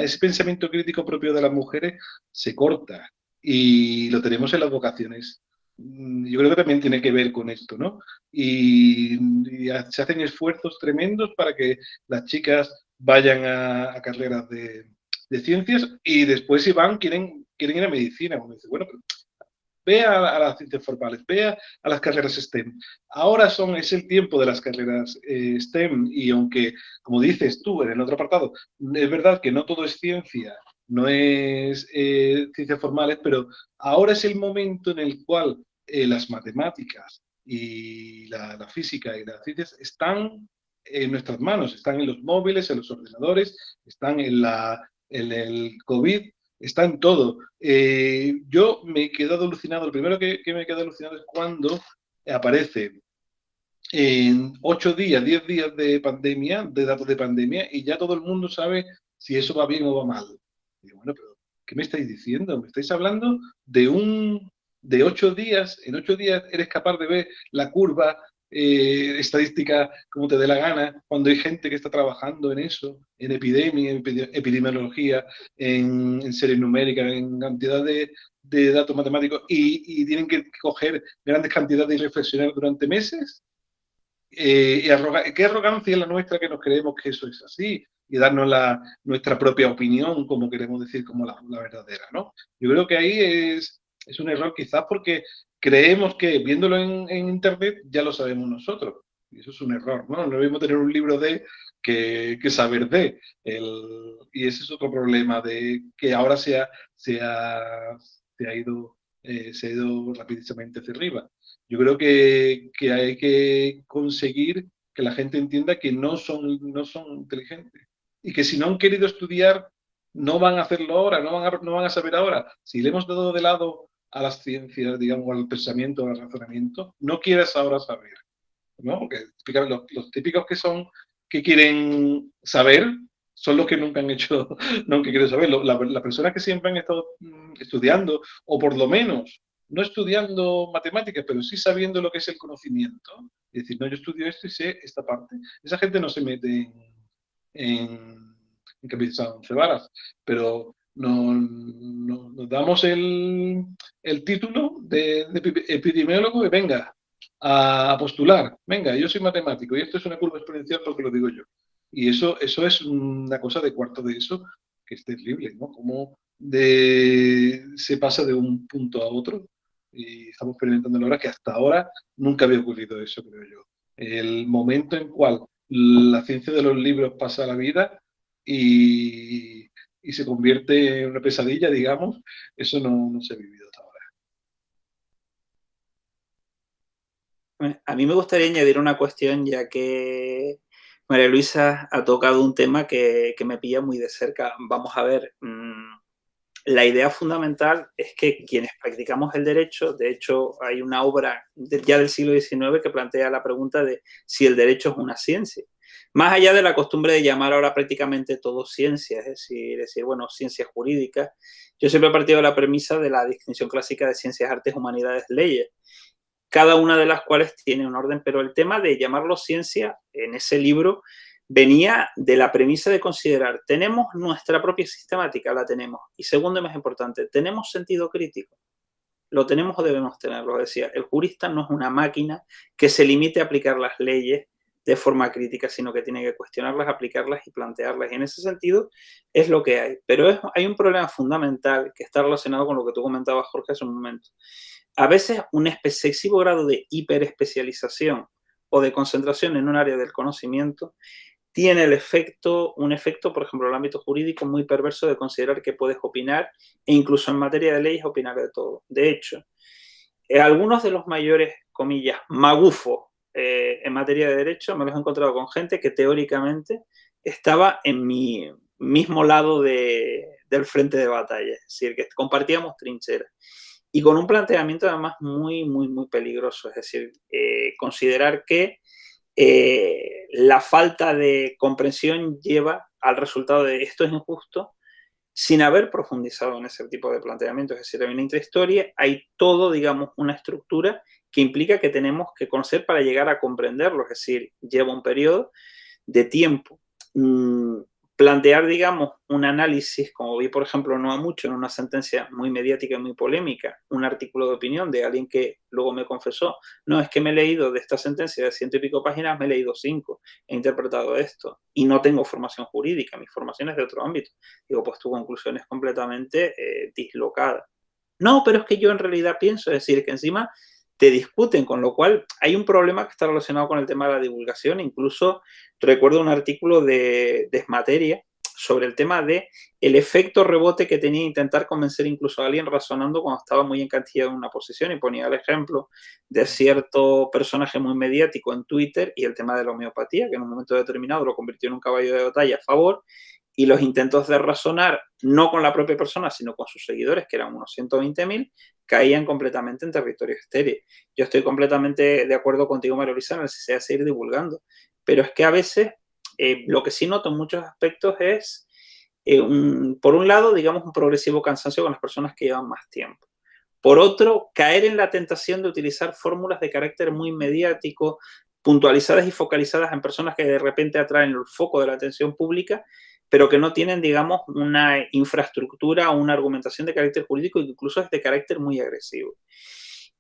ese pensamiento crítico propio de las mujeres se corta, y lo tenemos en las vocaciones. Yo creo que también tiene que ver con esto, ¿no? Y se hacen esfuerzos tremendos para que las chicas vayan a carreras de ciencias, y después si van, quieren ir a medicina. Uno dice, bueno, pero ve a las ciencias formales, ve a las carreras STEM. Ahora es el tiempo de las carreras STEM, y aunque, como dices tú en el otro apartado, es verdad que no todo es ciencia, no es ciencias formales, pero ahora es el momento en el cual las matemáticas y la física y las ciencias están en nuestras manos, están en los móviles, en los ordenadores, están en el COVID, está en todo. Yo me he quedado alucinado. Lo primero que me he quedado alucinado es cuando aparece en 8 días, 10 días de pandemia, de datos de pandemia, y ya todo el mundo sabe si eso va bien o va mal. Y digo, bueno, pero ¿qué me estáis diciendo? ¿Me estáis hablando de 8 días? En 8 días eres capaz de ver la curva estadística como te dé la gana, cuando hay gente que está trabajando en eso, en epidemia, en epidemiología, en series numéricas, en cantidad de datos matemáticos, y tienen que coger grandes cantidades y reflexionar durante meses. Qué arrogancia es la nuestra, que nos creemos que eso es así, y darnos nuestra propia opinión, como queremos decir, como la verdadera, ¿no? Yo creo que ahí es un error, quizás porque creemos que viéndolo en Internet ya lo sabemos nosotros, y eso es un error, ¿no? No debemos tener un libro de que saber de. Y ese es otro problema, de que ahora se ha ido rapidísimamente hacia arriba. Yo creo que hay que conseguir que la gente entienda que no son inteligentes, y que si no han querido estudiar, no van a hacerlo ahora, no van a saber ahora. Si le hemos dado de lado a las ciencias, digamos, al pensamiento, al razonamiento, no quieres ahora saber, ¿no? Porque los típicos que quieren saber, son los que nunca han hecho, nunca quieren saber. Las personas que siempre han estado estudiando, o por lo menos no estudiando matemáticas, pero sí sabiendo lo que es el conocimiento, es decir, no, yo estudio esto y sé esta parte. Esa gente no se mete en camisas a 11 varas, pero nos damos el título de epidemiólogo, y venga a postular, venga, yo soy matemático y esto es una curva exponencial porque lo digo yo. Y eso es una cosa de cuarto de eso que es terrible, ¿no? Cómo se pasa de un punto a otro, y estamos experimentando ahora que hasta ahora nunca había ocurrido eso, creo yo. El momento en cual la ciencia de los libros pasa a la vida y se convierte en una pesadilla, digamos, eso no se ha vivido hasta ahora. A mí me gustaría añadir una cuestión, ya que María Luisa ha tocado un tema que me pilla muy de cerca. Vamos a ver, la idea fundamental es que quienes practicamos el derecho, de hecho hay una obra ya del siglo XIX que plantea la pregunta de si el derecho es una ciencia. Más allá de la costumbre de llamar ahora prácticamente todo ciencia, es decir, bueno, ciencias jurídicas, yo siempre he partido de la premisa de la distinción clásica de ciencias, artes, humanidades, leyes, cada una de las cuales tiene un orden, pero el tema de llamarlo ciencia en ese libro venía de la premisa de considerar, tenemos nuestra propia sistemática, la tenemos, y segundo y más importante, tenemos sentido crítico, lo tenemos o debemos tenerlo. Decía, el jurista no es una máquina que se limite a aplicar las leyes de forma crítica, sino que tiene que cuestionarlas, aplicarlas y plantearlas, y en ese sentido es lo que hay. Pero hay un problema fundamental que está relacionado con lo que tú comentabas, Jorge, hace un momento. A veces un excesivo grado de hiperespecialización o de concentración en un área del conocimiento tiene un efecto, por ejemplo, en el ámbito jurídico, muy perverso, de considerar que puedes opinar, e incluso en materia de leyes opinar de todo. De hecho, algunos de los mayores, comillas, magufos en materia de derecho me los he encontrado con gente que teóricamente estaba en mi mismo lado del frente de batalla, es decir, que compartíamos trincheras. Y con un planteamiento además muy, muy, muy peligroso, es decir, considerar que la falta de comprensión lleva al resultado de esto es injusto, sin haber profundizado en ese tipo de planteamientos. Es decir, hay una intrahistoria, hay todo, digamos, una estructura que implica que tenemos que conocer para llegar a comprenderlo. Es decir, lleva un periodo de tiempo. Plantear, digamos, un análisis, como vi, por ejemplo, no ha mucho, en una sentencia muy mediática y muy polémica, un artículo de opinión de alguien que luego me confesó, no, es que me he leído de esta sentencia de 100 y pico páginas, me he leído 5, he interpretado esto, y no tengo formación jurídica, mi formación es de otro ámbito. Digo, pues tu conclusión es completamente dislocada. No, pero es que yo en realidad pienso, es decir, que encima te discuten, con lo cual hay un problema que está relacionado con el tema de la divulgación. Incluso recuerdo un artículo de Desmateria sobre el tema de el efecto rebote que tenía intentar convencer incluso a alguien razonando cuando estaba muy encantillado en una posición, y ponía el ejemplo de cierto personaje muy mediático en Twitter y el tema de la homeopatía, que en un momento determinado lo convirtió en un caballo de batalla a favor, y los intentos de razonar, no con la propia persona, sino con sus seguidores, que eran unos 120.000, caían completamente en territorio estéril. Yo estoy completamente de acuerdo contigo, María Luisa, en la necesidad de seguir divulgando, pero es que a veces lo que sí noto en muchos aspectos es, por un lado, digamos, un progresivo cansancio con las personas que llevan más tiempo. Por otro, caer en la tentación de utilizar fórmulas de carácter muy mediático, puntualizadas y focalizadas en personas que de repente atraen el foco de la atención pública, pero que no tienen, digamos, una infraestructura o una argumentación de carácter jurídico y que incluso es de carácter muy agresivo.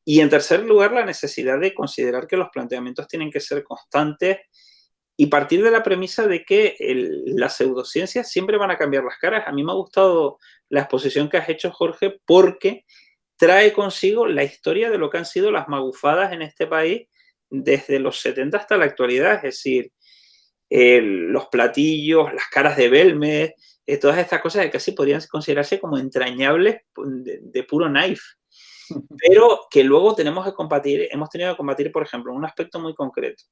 Y en tercer lugar, la necesidad de considerar que los planteamientos tienen que ser constantes y partir de la premisa de que las pseudociencias siempre van a cambiar las caras. A mí me ha gustado la exposición que has hecho, Jorge, porque trae consigo la historia de lo que han sido las magufadas en este país desde los 70 hasta la actualidad. Es decir, los platillos, las caras de Belmez, todas estas cosas que casi podrían considerarse como entrañables de puro naif. Pero que luego tenemos que combatir, hemos tenido que combatir, por ejemplo, en un aspecto muy concreto.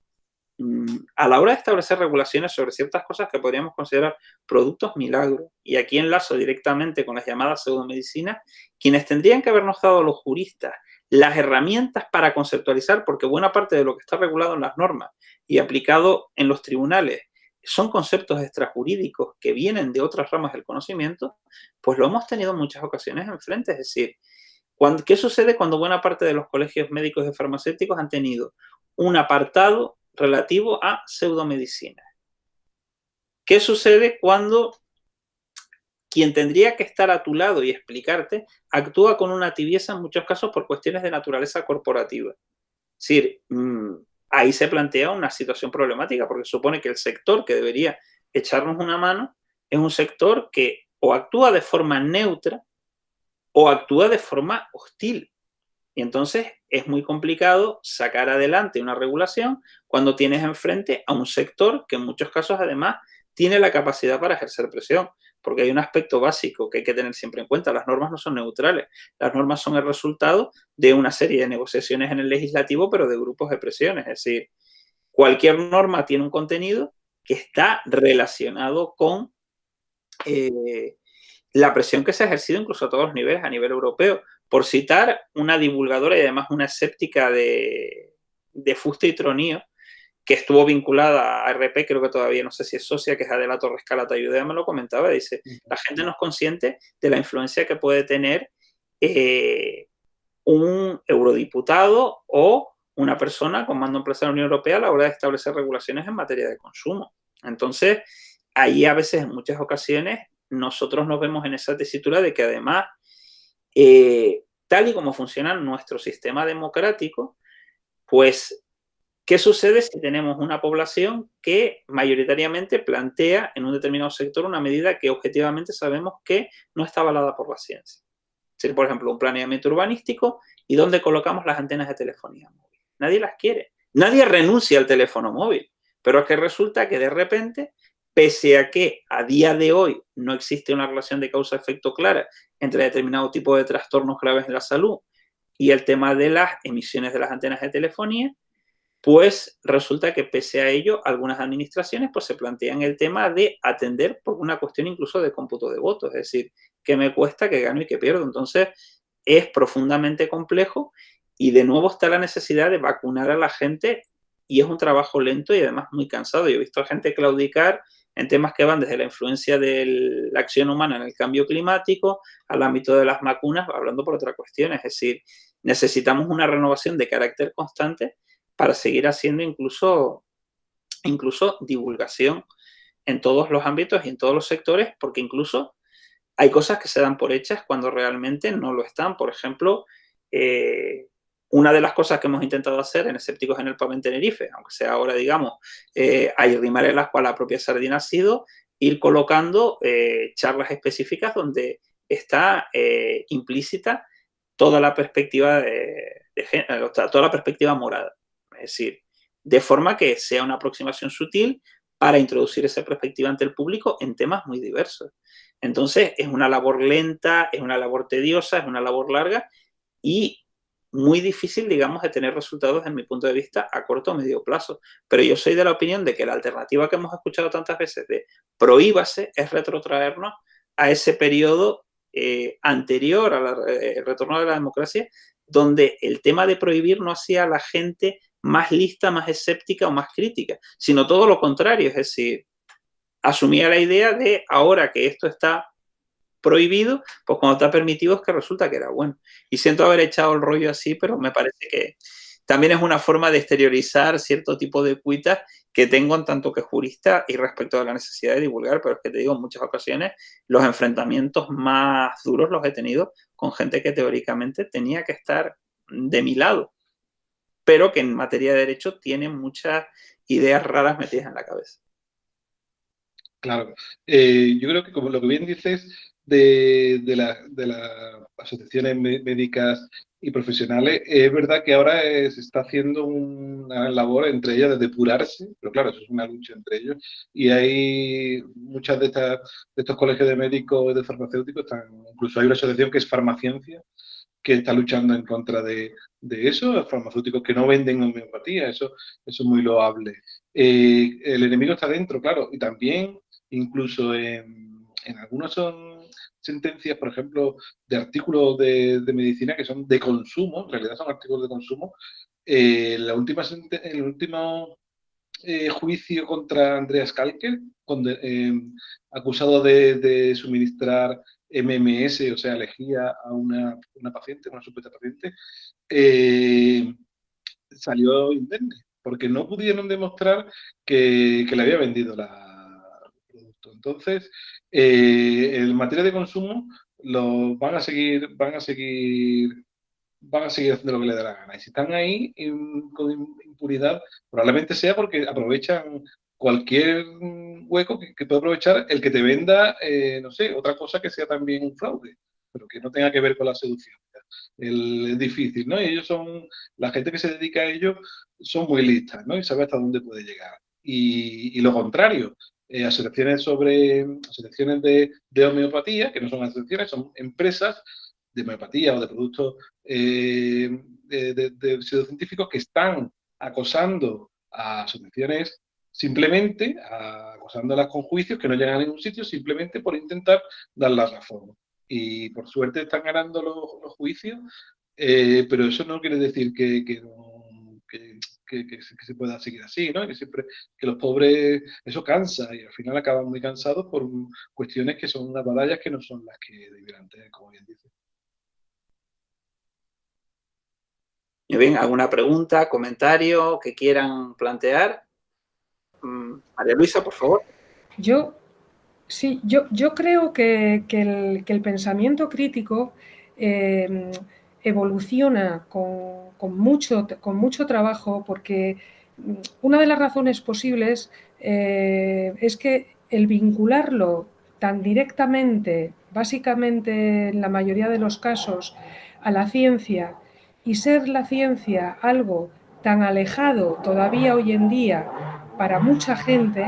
A la hora de establecer regulaciones sobre ciertas cosas que podríamos considerar productos milagros, y aquí enlazo directamente con las llamadas pseudomedicinas, quienes tendrían que habernos dado a los juristas las herramientas para conceptualizar, porque buena parte de lo que está regulado en las normas y aplicado en los tribunales son conceptos extrajurídicos que vienen de otras ramas del conocimiento, pues lo hemos tenido en muchas ocasiones enfrente. Es decir, ¿qué sucede cuando buena parte de los colegios médicos y farmacéuticos han tenido un apartado relativo a pseudomedicina? ¿Qué sucede cuando quien tendría que estar a tu lado y explicarte actúa con una tibieza en muchos casos por cuestiones de naturaleza corporativa? Es decir, ahí se plantea una situación problemática, porque supone que el sector que debería echarnos una mano es un sector que o actúa de forma neutra o actúa de forma hostil. Y entonces es muy complicado sacar adelante una regulación cuando tienes enfrente a un sector que en muchos casos además tiene la capacidad para ejercer presión, porque hay un aspecto básico que hay que tener siempre en cuenta: las normas no son neutrales, las normas son el resultado de una serie de negociaciones en el legislativo, pero de grupos de presión. Es decir, cualquier norma tiene un contenido que está relacionado con la presión que se ha ejercido incluso a todos los niveles, a nivel europeo. Por citar una divulgadora y además una escéptica de fuste y tronío, que estuvo vinculada a RP, creo que todavía no sé si es socia, que es Adela Torres Calatayudea, me lo comentaba, dice, la gente no es consciente de la influencia que puede tener un eurodiputado o una persona con mando en plaza de la Unión Europea a la hora de establecer regulaciones en materia de consumo. Entonces, ahí a veces, en muchas ocasiones, nosotros nos vemos en esa tesitura de que además, tal y como funciona nuestro sistema democrático, pues, ¿qué sucede si tenemos una población que mayoritariamente plantea en un determinado sector una medida que objetivamente sabemos que no está avalada por la ciencia? Es decir, por ejemplo, un planeamiento urbanístico y dónde colocamos las antenas de telefonía móvil. Nadie las quiere. Nadie renuncia al teléfono móvil. Pero es que resulta que de repente, pese a que a día de hoy no existe una relación de causa-efecto clara entre determinado tipo de trastornos graves en la salud y el tema de las emisiones de las antenas de telefonía, pues resulta que pese a ello, algunas administraciones pues se plantean el tema de atender por una cuestión incluso de cómputo de votos, es decir, ¿qué me cuesta, qué gano y qué pierdo? Entonces, es profundamente complejo y de nuevo está la necesidad de vacunar a la gente y es un trabajo lento y además muy cansado. Yo he visto a gente claudicar en temas que van desde la influencia de la acción humana en el cambio climático al ámbito de las vacunas, hablando por otra cuestión. Es decir, necesitamos una renovación de carácter constante para seguir haciendo incluso divulgación en todos los ámbitos y en todos los sectores, porque incluso hay cosas que se dan por hechas cuando realmente no lo están. Por ejemplo, una de las cosas que hemos intentado hacer en Escépticos en el Pub en Tenerife, aunque sea ahora, digamos, hay rimar el ascua a la propia sardina, ha sido ir colocando charlas específicas donde está implícita toda la perspectiva toda la perspectiva morada. Es decir, de forma que sea una aproximación sutil para introducir esa perspectiva ante el público en temas muy diversos. Entonces, es una labor lenta, es una labor tediosa, es una labor larga y muy difícil, digamos, de tener resultados, en mi punto de vista, a corto o medio plazo. Pero yo soy de la opinión de que la alternativa que hemos escuchado tantas veces de prohíbase es retrotraernos a ese periodo anterior al retorno de la democracia, donde el tema de prohibir no hacía a la gente más lista, más escéptica o más crítica, sino todo lo contrario. Es decir, asumía la idea de ahora que esto está prohibido, pues cuando está permitido es que resulta que era bueno. Y siento haber echado el rollo así, pero me parece que también es una forma de exteriorizar cierto tipo de cuitas que tengo en tanto que jurista y respecto a la necesidad de divulgar, pero es que te digo, en muchas ocasiones los enfrentamientos más duros los he tenido con gente que teóricamente tenía que estar de mi lado, pero que en materia de derecho tiene muchas ideas raras metidas en la cabeza. Claro. Yo creo que, como lo que bien dices de las asociaciones médicas y profesionales, es verdad que ahora se está haciendo una labor entre ellas de depurarse, pero claro, eso es una lucha entre ellos, y hay muchas de estos colegios de médicos y de farmacéuticos, incluso hay una asociación que es Farmaciencia, que está luchando en contra de eso, farmacéuticos que no venden homeopatía, eso es muy loable. El enemigo está dentro, claro, y también incluso en algunas son sentencias, por ejemplo, de artículos de medicina que son de consumo, en realidad son artículos de consumo. El último juicio contra Andreas Kalker, acusado de suministrar MMS, o sea, lejía a una paciente, una supuesta paciente, salió indemne, porque no pudieron demostrar que le había vendido el producto. Entonces, en materia de consumo, van a seguir haciendo lo que les dé la gana. Y si están ahí con impunidad, probablemente sea porque aprovechan cualquier hueco que pueda aprovechar el que te venda, no sé, otra cosa que sea también un fraude, pero que no tenga que ver con la seducción. Es difícil, ¿no? Y ellos la gente que se dedica a ello son muy listas, ¿no? Y sabe hasta dónde puede llegar. Y lo contrario, asociaciones de homeopatía, que no son asociaciones, son empresas de homeopatía o de productos de pseudocientíficos que están acosando a asociaciones simplemente, acosándolas con juicios que no llegan a ningún sitio, simplemente por intentar dar la razón. Y por suerte están ganando los juicios, pero eso no quiere decir que se pueda seguir así, ¿no? Que los pobres, eso cansa y al final acaban muy cansados por cuestiones que son unas batallas que no son las que debieran tener, como bien dice. Muy bien, ¿alguna pregunta, comentario que quieran plantear? María Luisa, por favor. Yo creo que el pensamiento crítico evoluciona con mucho trabajo, porque una de las razones posibles es que el vincularlo tan directamente, básicamente en la mayoría de los casos, a la ciencia, y ser la ciencia algo tan alejado todavía hoy en día para mucha gente,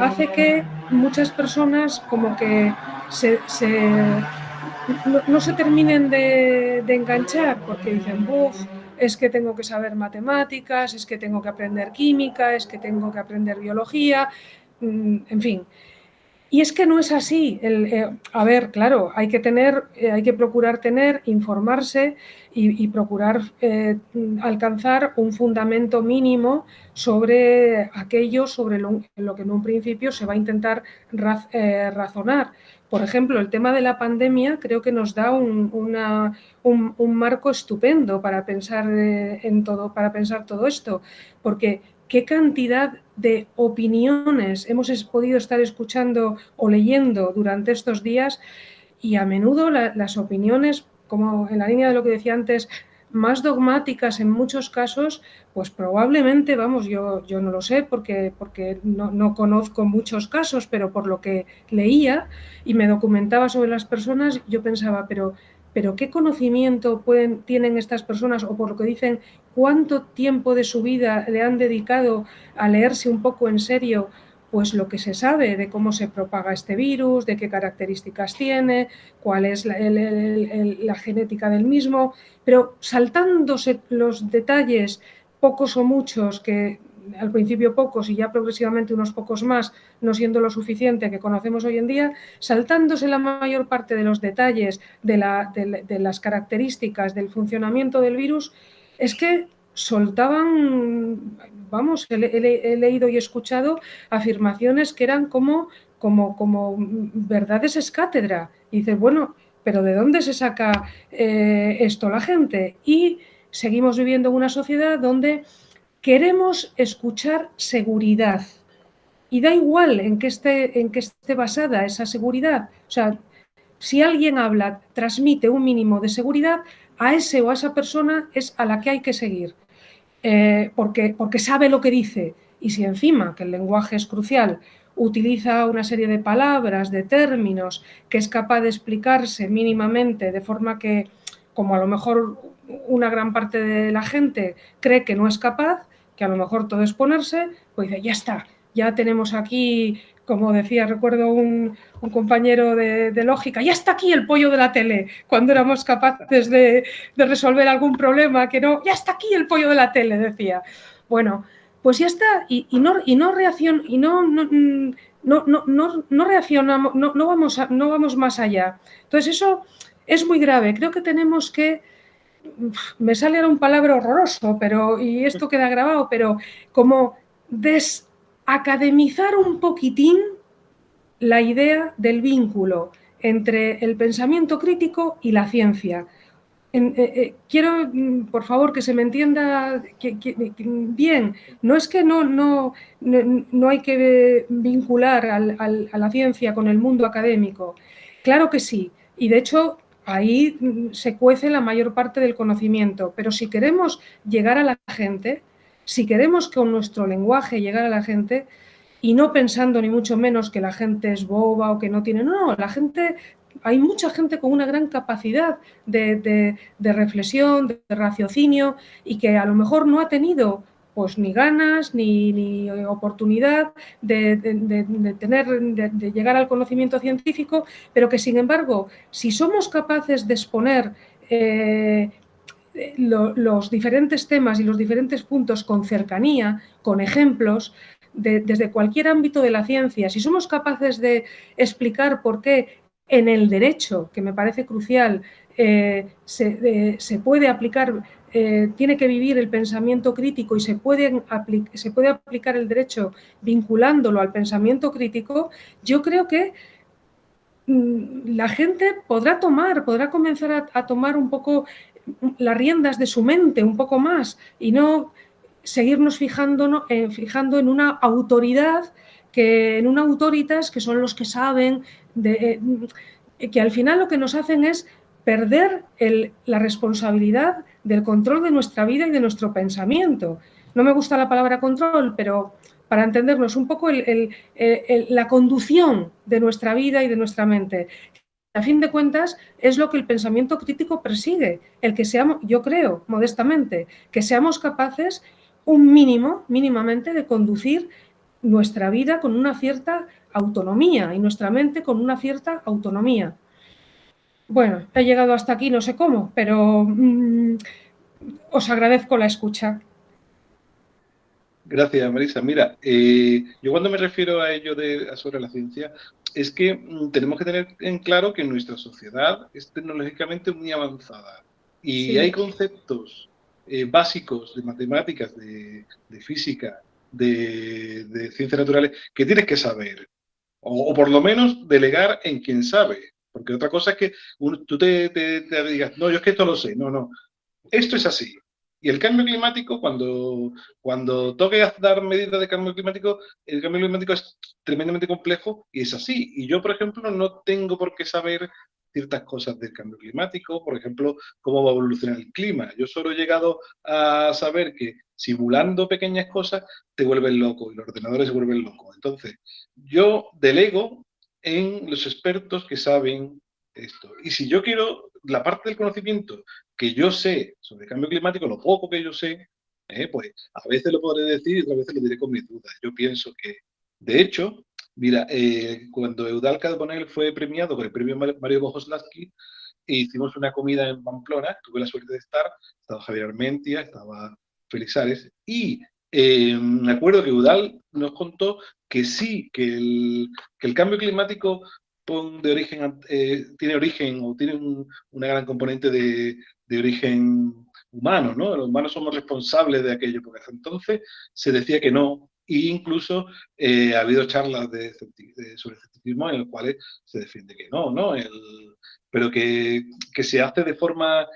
hace que muchas personas como que no se terminen de enganchar, porque dicen, es que tengo que saber matemáticas, es que tengo que aprender química, es que tengo que aprender biología, en fin. Y es que no es así. A ver, claro, hay que procurar informarse y procurar alcanzar un fundamento mínimo sobre aquello, sobre lo que en un principio se va a intentar razonar. Por ejemplo, el tema de la pandemia creo que nos da un marco estupendo para pensar para pensar todo esto, porque qué cantidad de opiniones hemos podido estar escuchando o leyendo durante estos días, y a menudo las opiniones, como en la línea de lo que decía antes, más dogmáticas en muchos casos, pues probablemente, vamos, yo no lo sé porque no conozco muchos casos, pero por lo que leía y me documentaba sobre las personas, yo pensaba, pero ¿qué conocimiento tienen estas personas? O por lo que dicen, ¿cuánto tiempo de su vida le han dedicado a leerse un poco en serio pues lo que se sabe de cómo se propaga este virus, de qué características tiene, cuál es la genética del mismo, pero saltándose los detalles, pocos o muchos, que al principio pocos y ya progresivamente unos pocos más, no siendo lo suficiente que conocemos hoy en día, saltándose la mayor parte de los detalles de las características del funcionamiento del virus, es que soltaban, vamos, he leído y escuchado afirmaciones que eran como verdades es cátedra. Y dices, bueno, pero ¿de dónde se saca esto la gente? Y seguimos viviendo en una sociedad donde queremos escuchar seguridad. Y da igual en qué esté basada esa seguridad. O sea, si alguien habla, transmite un mínimo de seguridad, a ese o a esa persona es a la que hay que seguir. Porque sabe lo que dice. Y si encima, que el lenguaje es crucial, utiliza una serie de palabras, de términos, que es capaz de explicarse mínimamente de forma que, como a lo mejor una gran parte de la gente cree que no es capaz, que a lo mejor todo es ponerse, pues dice, ya está, ya tenemos aquí, como decía, recuerdo un compañero de lógica, ya está aquí el pollo de la tele, cuando éramos capaces de resolver algún problema, que no, ya está aquí el pollo de la tele, decía. Bueno, pues ya está, y no reaccionamos, no vamos más allá. Entonces eso es muy grave. Creo que tenemos que, me sale ahora un palabra horroroso, y esto queda grabado, pero como desacademizar un poquitín la idea del vínculo entre el pensamiento crítico y la ciencia. Quiero, por favor, que se me entienda bien. No es que no hay que vincular a la ciencia con el mundo académico. Claro que sí. Y de hecho, ahí se cuece la mayor parte del conocimiento. Pero si queremos llegar a la gente, si queremos con nuestro lenguaje llegar a la gente, y no pensando ni mucho menos que la gente es boba o que no tiene... No, la gente... Hay mucha gente con una gran capacidad de reflexión, de raciocinio, y que a lo mejor no ha tenido pues ni ganas ni oportunidad de llegar al conocimiento científico, pero que sin embargo, si somos capaces de exponer los diferentes temas y los diferentes puntos con cercanía, con ejemplos, desde cualquier ámbito de la ciencia, si somos capaces de explicar por qué en el derecho, que me parece crucial, se puede aplicar, tiene que vivir el pensamiento crítico y se puede aplicar el derecho vinculándolo al pensamiento crítico, yo creo que la gente podrá comenzar a tomar un poco las riendas de su mente, un poco más, y no seguirnos fijando en una autoridad, en una autoritas que son los que saben, que al final lo que nos hacen es perder la responsabilidad del control de nuestra vida y de nuestro pensamiento. No me gusta la palabra control, pero para entendernos un poco la conducción de nuestra vida y de nuestra mente. A fin de cuentas, es lo que el pensamiento crítico persigue, el que seamos, yo creo, modestamente, que seamos capaces mínimamente, de conducir nuestra vida con una cierta autonomía y nuestra mente con una cierta autonomía. Bueno, he llegado hasta aquí, no sé cómo, pero os agradezco la escucha. Gracias, Marisa. Mira, yo cuando me refiero a ello sobre la ciencia, es que tenemos que tener en claro que nuestra sociedad es tecnológicamente muy avanzada y Sí. hay conceptos básicos de matemáticas, de física, de ciencias naturales que tienes que saber o por lo menos delegar en quien sabe. Porque otra cosa es que tú te digas, no, yo es que esto lo sé. No, no. Esto es así. Y el cambio climático, cuando toque dar medidas de cambio climático, el cambio climático es tremendamente complejo y es así. Y yo, por ejemplo, no tengo por qué saber ciertas cosas del cambio climático, por ejemplo, cómo va a evolucionar el clima. Yo solo he llegado a saber que simulando pequeñas cosas te vuelven loco y los ordenadores se vuelven locos. Entonces, yo delego en los expertos que saben esto. Y si yo quiero la parte del conocimiento que yo sé sobre cambio climático, lo poco que yo sé, pues a veces lo podré decir y otras veces lo diré con mis dudas. Yo pienso que, de hecho, mira, cuando Eudald Carbonell fue premiado con el premio Mario Bogoslawski, hicimos una comida en Pamplona, tuve la suerte de estar, estaba Javier Armentia, estaba Félix Ares, y me acuerdo que Eudald nos contó que sí, que el cambio climático de origen, tiene origen o tiene una gran componente de origen humano, ¿no? Los humanos somos responsables de aquello, porque hasta entonces se decía que no, e incluso ha habido charlas sobre escepticismo en las cuales se defiende que no, ¿no? Pero que se hace de forma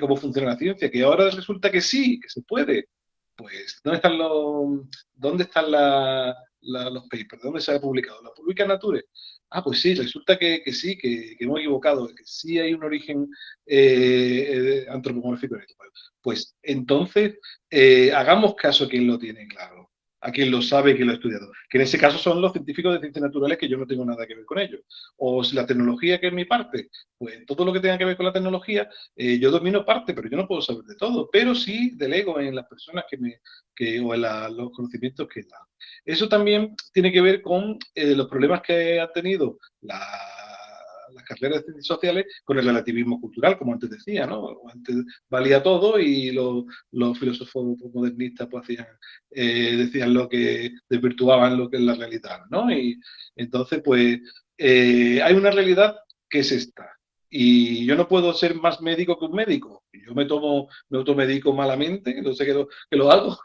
como funciona la ciencia, que ahora resulta que sí, que se puede. Pues, ¿dónde están los papers? ¿Dónde se ha publicado? ¿La publica Nature? Ah, pues sí, resulta que sí, que hemos equivocado, que sí hay un origen antropomórfico en esto. Pues entonces, hagamos caso a quien lo tiene claro, a quien lo sabe, quien lo ha estudiado, que en ese caso son los científicos de ciencias naturales, que yo no tengo nada que ver con ellos. O si la tecnología, que es mi parte, pues todo lo que tenga que ver con la tecnología, yo domino parte, pero yo no puedo saber de todo, pero sí delego en las personas o en los conocimientos que dan. Eso también tiene que ver con los problemas que han tenido las carreras de ciencias sociales con el relativismo cultural, como antes decía, ¿no? Antes valía todo y los filósofos modernistas pues decían lo que desvirtuaban lo que es la realidad, ¿no? Y entonces, pues, hay una realidad que es esta. Y yo no puedo ser más médico que un médico. Yo me automedico malamente, entonces que lo hago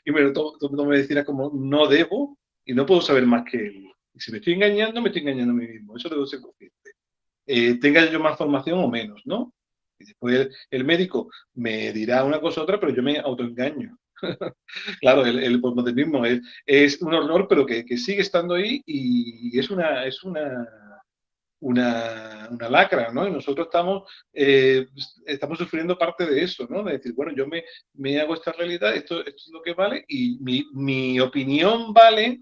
y me tomo medicinas como no debo y no puedo saber más que él. Y si me estoy engañando a mí mismo. Eso debo ser consciente. Tenga yo más formación o menos, ¿no? Y después el médico me dirá una cosa u otra, pero yo me autoengaño. Claro, el posmodernismo es un horror, pero que sigue estando ahí y es una lacra, ¿no? Y nosotros estamos sufriendo parte de eso, ¿no? De decir, bueno, yo me hago esta realidad, esto es lo que vale, y mi opinión vale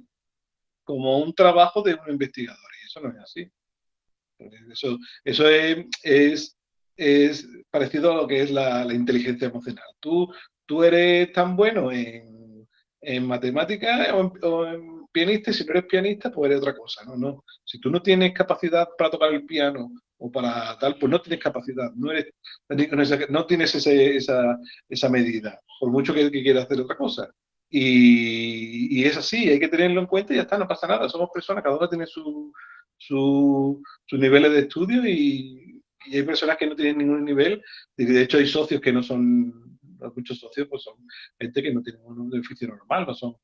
como un trabajo de un investigador, y eso no es así. Eso es parecido a lo que es la inteligencia emocional. Tú eres tan bueno en matemáticas o en pianista, y si no eres pianista, pues eres otra cosa, ¿no? No. Si tú no tienes capacidad para tocar el piano o para tal, pues no tienes capacidad, no tienes esa medida, por mucho que quieras hacer otra cosa. Y es así, hay que tenerlo en cuenta y ya está, no pasa nada. Somos personas, cada uno tiene sus niveles de estudio y hay personas que no tienen ningún nivel. De hecho, hay socios que no son, muchos socios pues son gente que no tienen un beneficio normal, no son.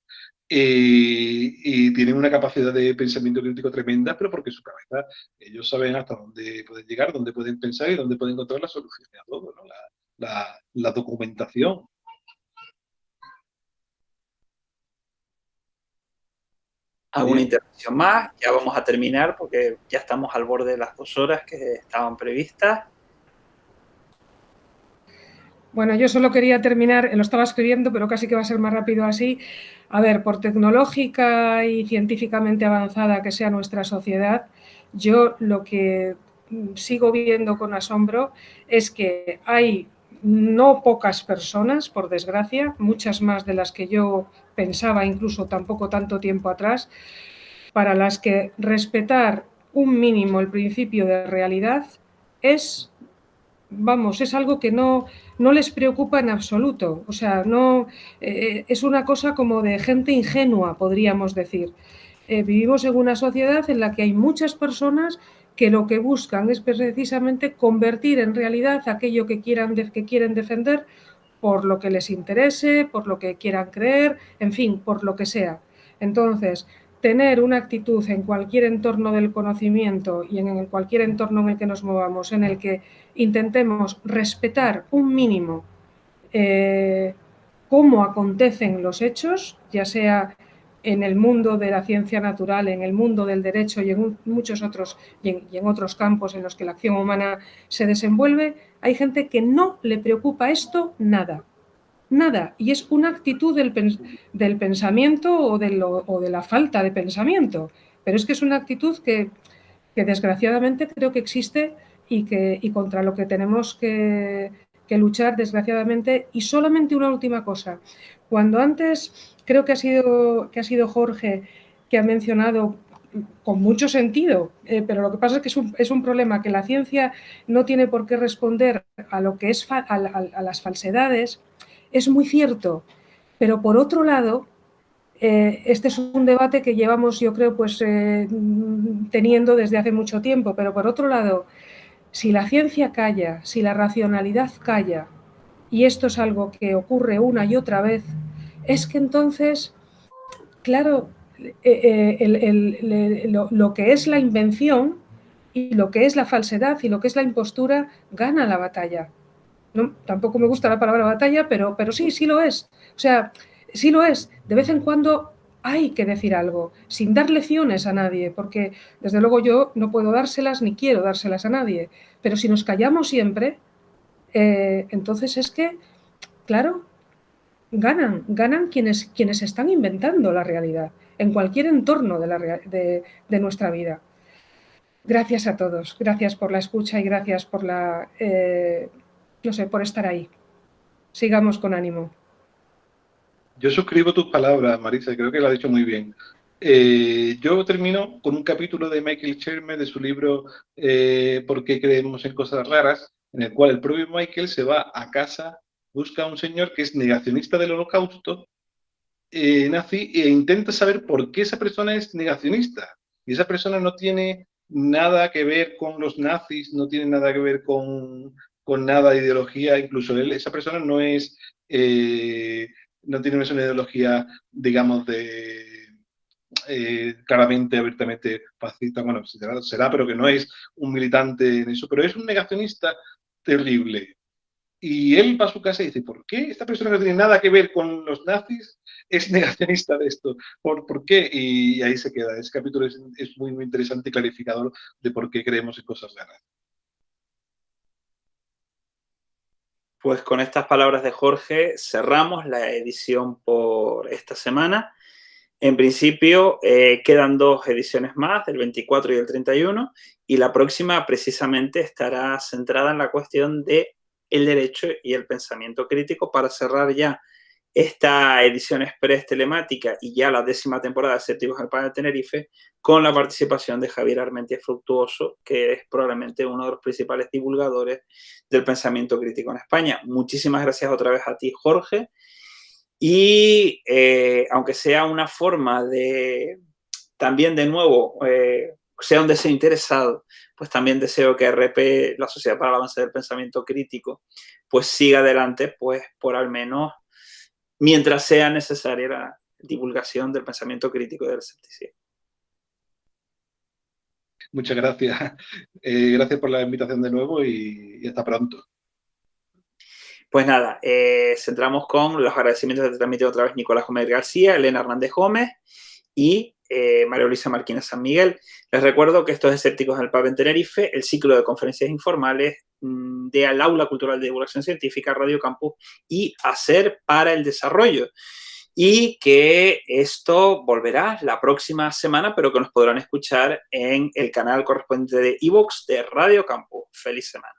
Y tienen una capacidad de pensamiento crítico tremenda, pero porque su cabeza, ellos saben hasta dónde pueden llegar, dónde pueden pensar y dónde pueden encontrar las soluciones a todo, ¿no? La documentación. ¿Alguna Bien. intervención más? Ya vamos a terminar porque ya estamos al borde de las 2 horas que estaban previstas. Bueno, yo solo quería terminar, lo estaba escribiendo, pero casi que va a ser más rápido así. A ver, por tecnológica y científicamente avanzada que sea nuestra sociedad, yo lo que sigo viendo con asombro es que hay no pocas personas, por desgracia, muchas más de las que yo pensaba incluso tampoco tanto tiempo atrás, para las que respetar un mínimo el principio de realidad es, vamos, es algo que no les preocupa en absoluto. O sea, no es una cosa como de gente ingenua, podríamos decir. vivimos en una sociedad en la que hay muchas personas que lo que buscan es precisamente convertir en realidad aquello que quieren defender por lo que les interese, por lo que quieran creer, en fin, por lo que sea. Entonces, tener una actitud en cualquier entorno del conocimiento y en cualquier entorno en el que nos movamos, en el que intentemos respetar un mínimo cómo acontecen los hechos, ya sea en el mundo de la ciencia natural, en el mundo del derecho y en muchos otros, y en otros campos en los que la acción humana se desenvuelve, hay gente que no le preocupa esto nada. Nada. Y es una actitud del pensamiento o de la falta de pensamiento. Pero es que es una actitud que desgraciadamente creo que existe y contra lo que tenemos que luchar, desgraciadamente. Y solamente una última cosa. Cuando antes, creo que ha sido Jorge que ha mencionado con mucho sentido, pero lo que pasa es que es un problema que la ciencia no tiene por qué responder a lo que es a las falsedades. Es muy cierto, pero por otro lado, este es un debate que llevamos, yo creo, pues teniendo desde hace mucho tiempo, pero por otro lado, si la ciencia calla, si la racionalidad calla, y esto es algo que ocurre una y otra vez, es que entonces, claro, lo que es la invención y lo que es la falsedad y lo que es la impostura gana la batalla. No, tampoco me gusta la palabra batalla, pero sí lo es. O sea, sí lo es. De vez en cuando hay que decir algo, sin dar lecciones a nadie, porque desde luego yo no puedo dárselas ni quiero dárselas a nadie. Pero si nos callamos siempre, entonces es que, claro, ganan quienes están inventando la realidad, en cualquier entorno de nuestra vida. Gracias a todos, gracias por la escucha y gracias por no sé, por estar ahí. Sigamos con ánimo. Yo suscribo tus palabras, Marisa, creo que lo has dicho muy bien. Yo termino con un capítulo de Michael Shermer de su libro ¿Por qué creemos en cosas raras?, en el cual el propio Michael se va a casa, busca a un señor que es negacionista del Holocausto nazi e intenta saber por qué esa persona es negacionista. Y esa persona no tiene nada que ver con los nazis, no tiene nada que ver con nada de ideología, incluso esa persona no es... no tiene una ideología, digamos, claramente, abiertamente fascista, bueno, será, pero que no es un militante en eso, pero es un negacionista terrible. Y él va a su casa y dice, ¿por qué esta persona que no tiene nada que ver con los nazis es negacionista de esto? ¿Por qué? Y ahí se queda. Ese capítulo es muy, muy interesante y clarificador de por qué creemos en cosas raras. Pues con estas palabras de Jorge cerramos la edición por esta semana. En principio quedan 2 ediciones más, del 24 y el 31, y la próxima precisamente estará centrada en la cuestión del derecho y el pensamiento crítico para cerrar ya esta edición express telemática y ya la 10ª temporada de Escépticos al Pub de Tenerife, con la participación de Javier Armentia Fructuoso, que es probablemente uno de los principales divulgadores del pensamiento crítico en España. Muchísimas gracias otra vez a ti, Jorge. Y aunque sea una forma de, también de nuevo, sea un deseo interesado, pues también deseo que RP, la Sociedad para el Avance del Pensamiento Crítico, pues siga adelante, pues por al menos mientras sea necesaria la divulgación del pensamiento crítico y del escepticismo. Muchas gracias. Gracias por la invitación de nuevo y hasta pronto. Pues nada, centramos con los agradecimientos que transmite otra vez Nicolás Gómez García, Elena Hernández Gómez y María Luisa Marquina San Miguel. Les recuerdo que esto es Escépticos en el Pub en Tenerife, el ciclo de conferencias informales del Aula Cultural de Divulgación Científica, Radio Campus y Hacer para el Desarrollo. Y que esto volverá la próxima semana, pero que nos podrán escuchar en el canal correspondiente de iVoox de Radio Campus. ¡Feliz semana!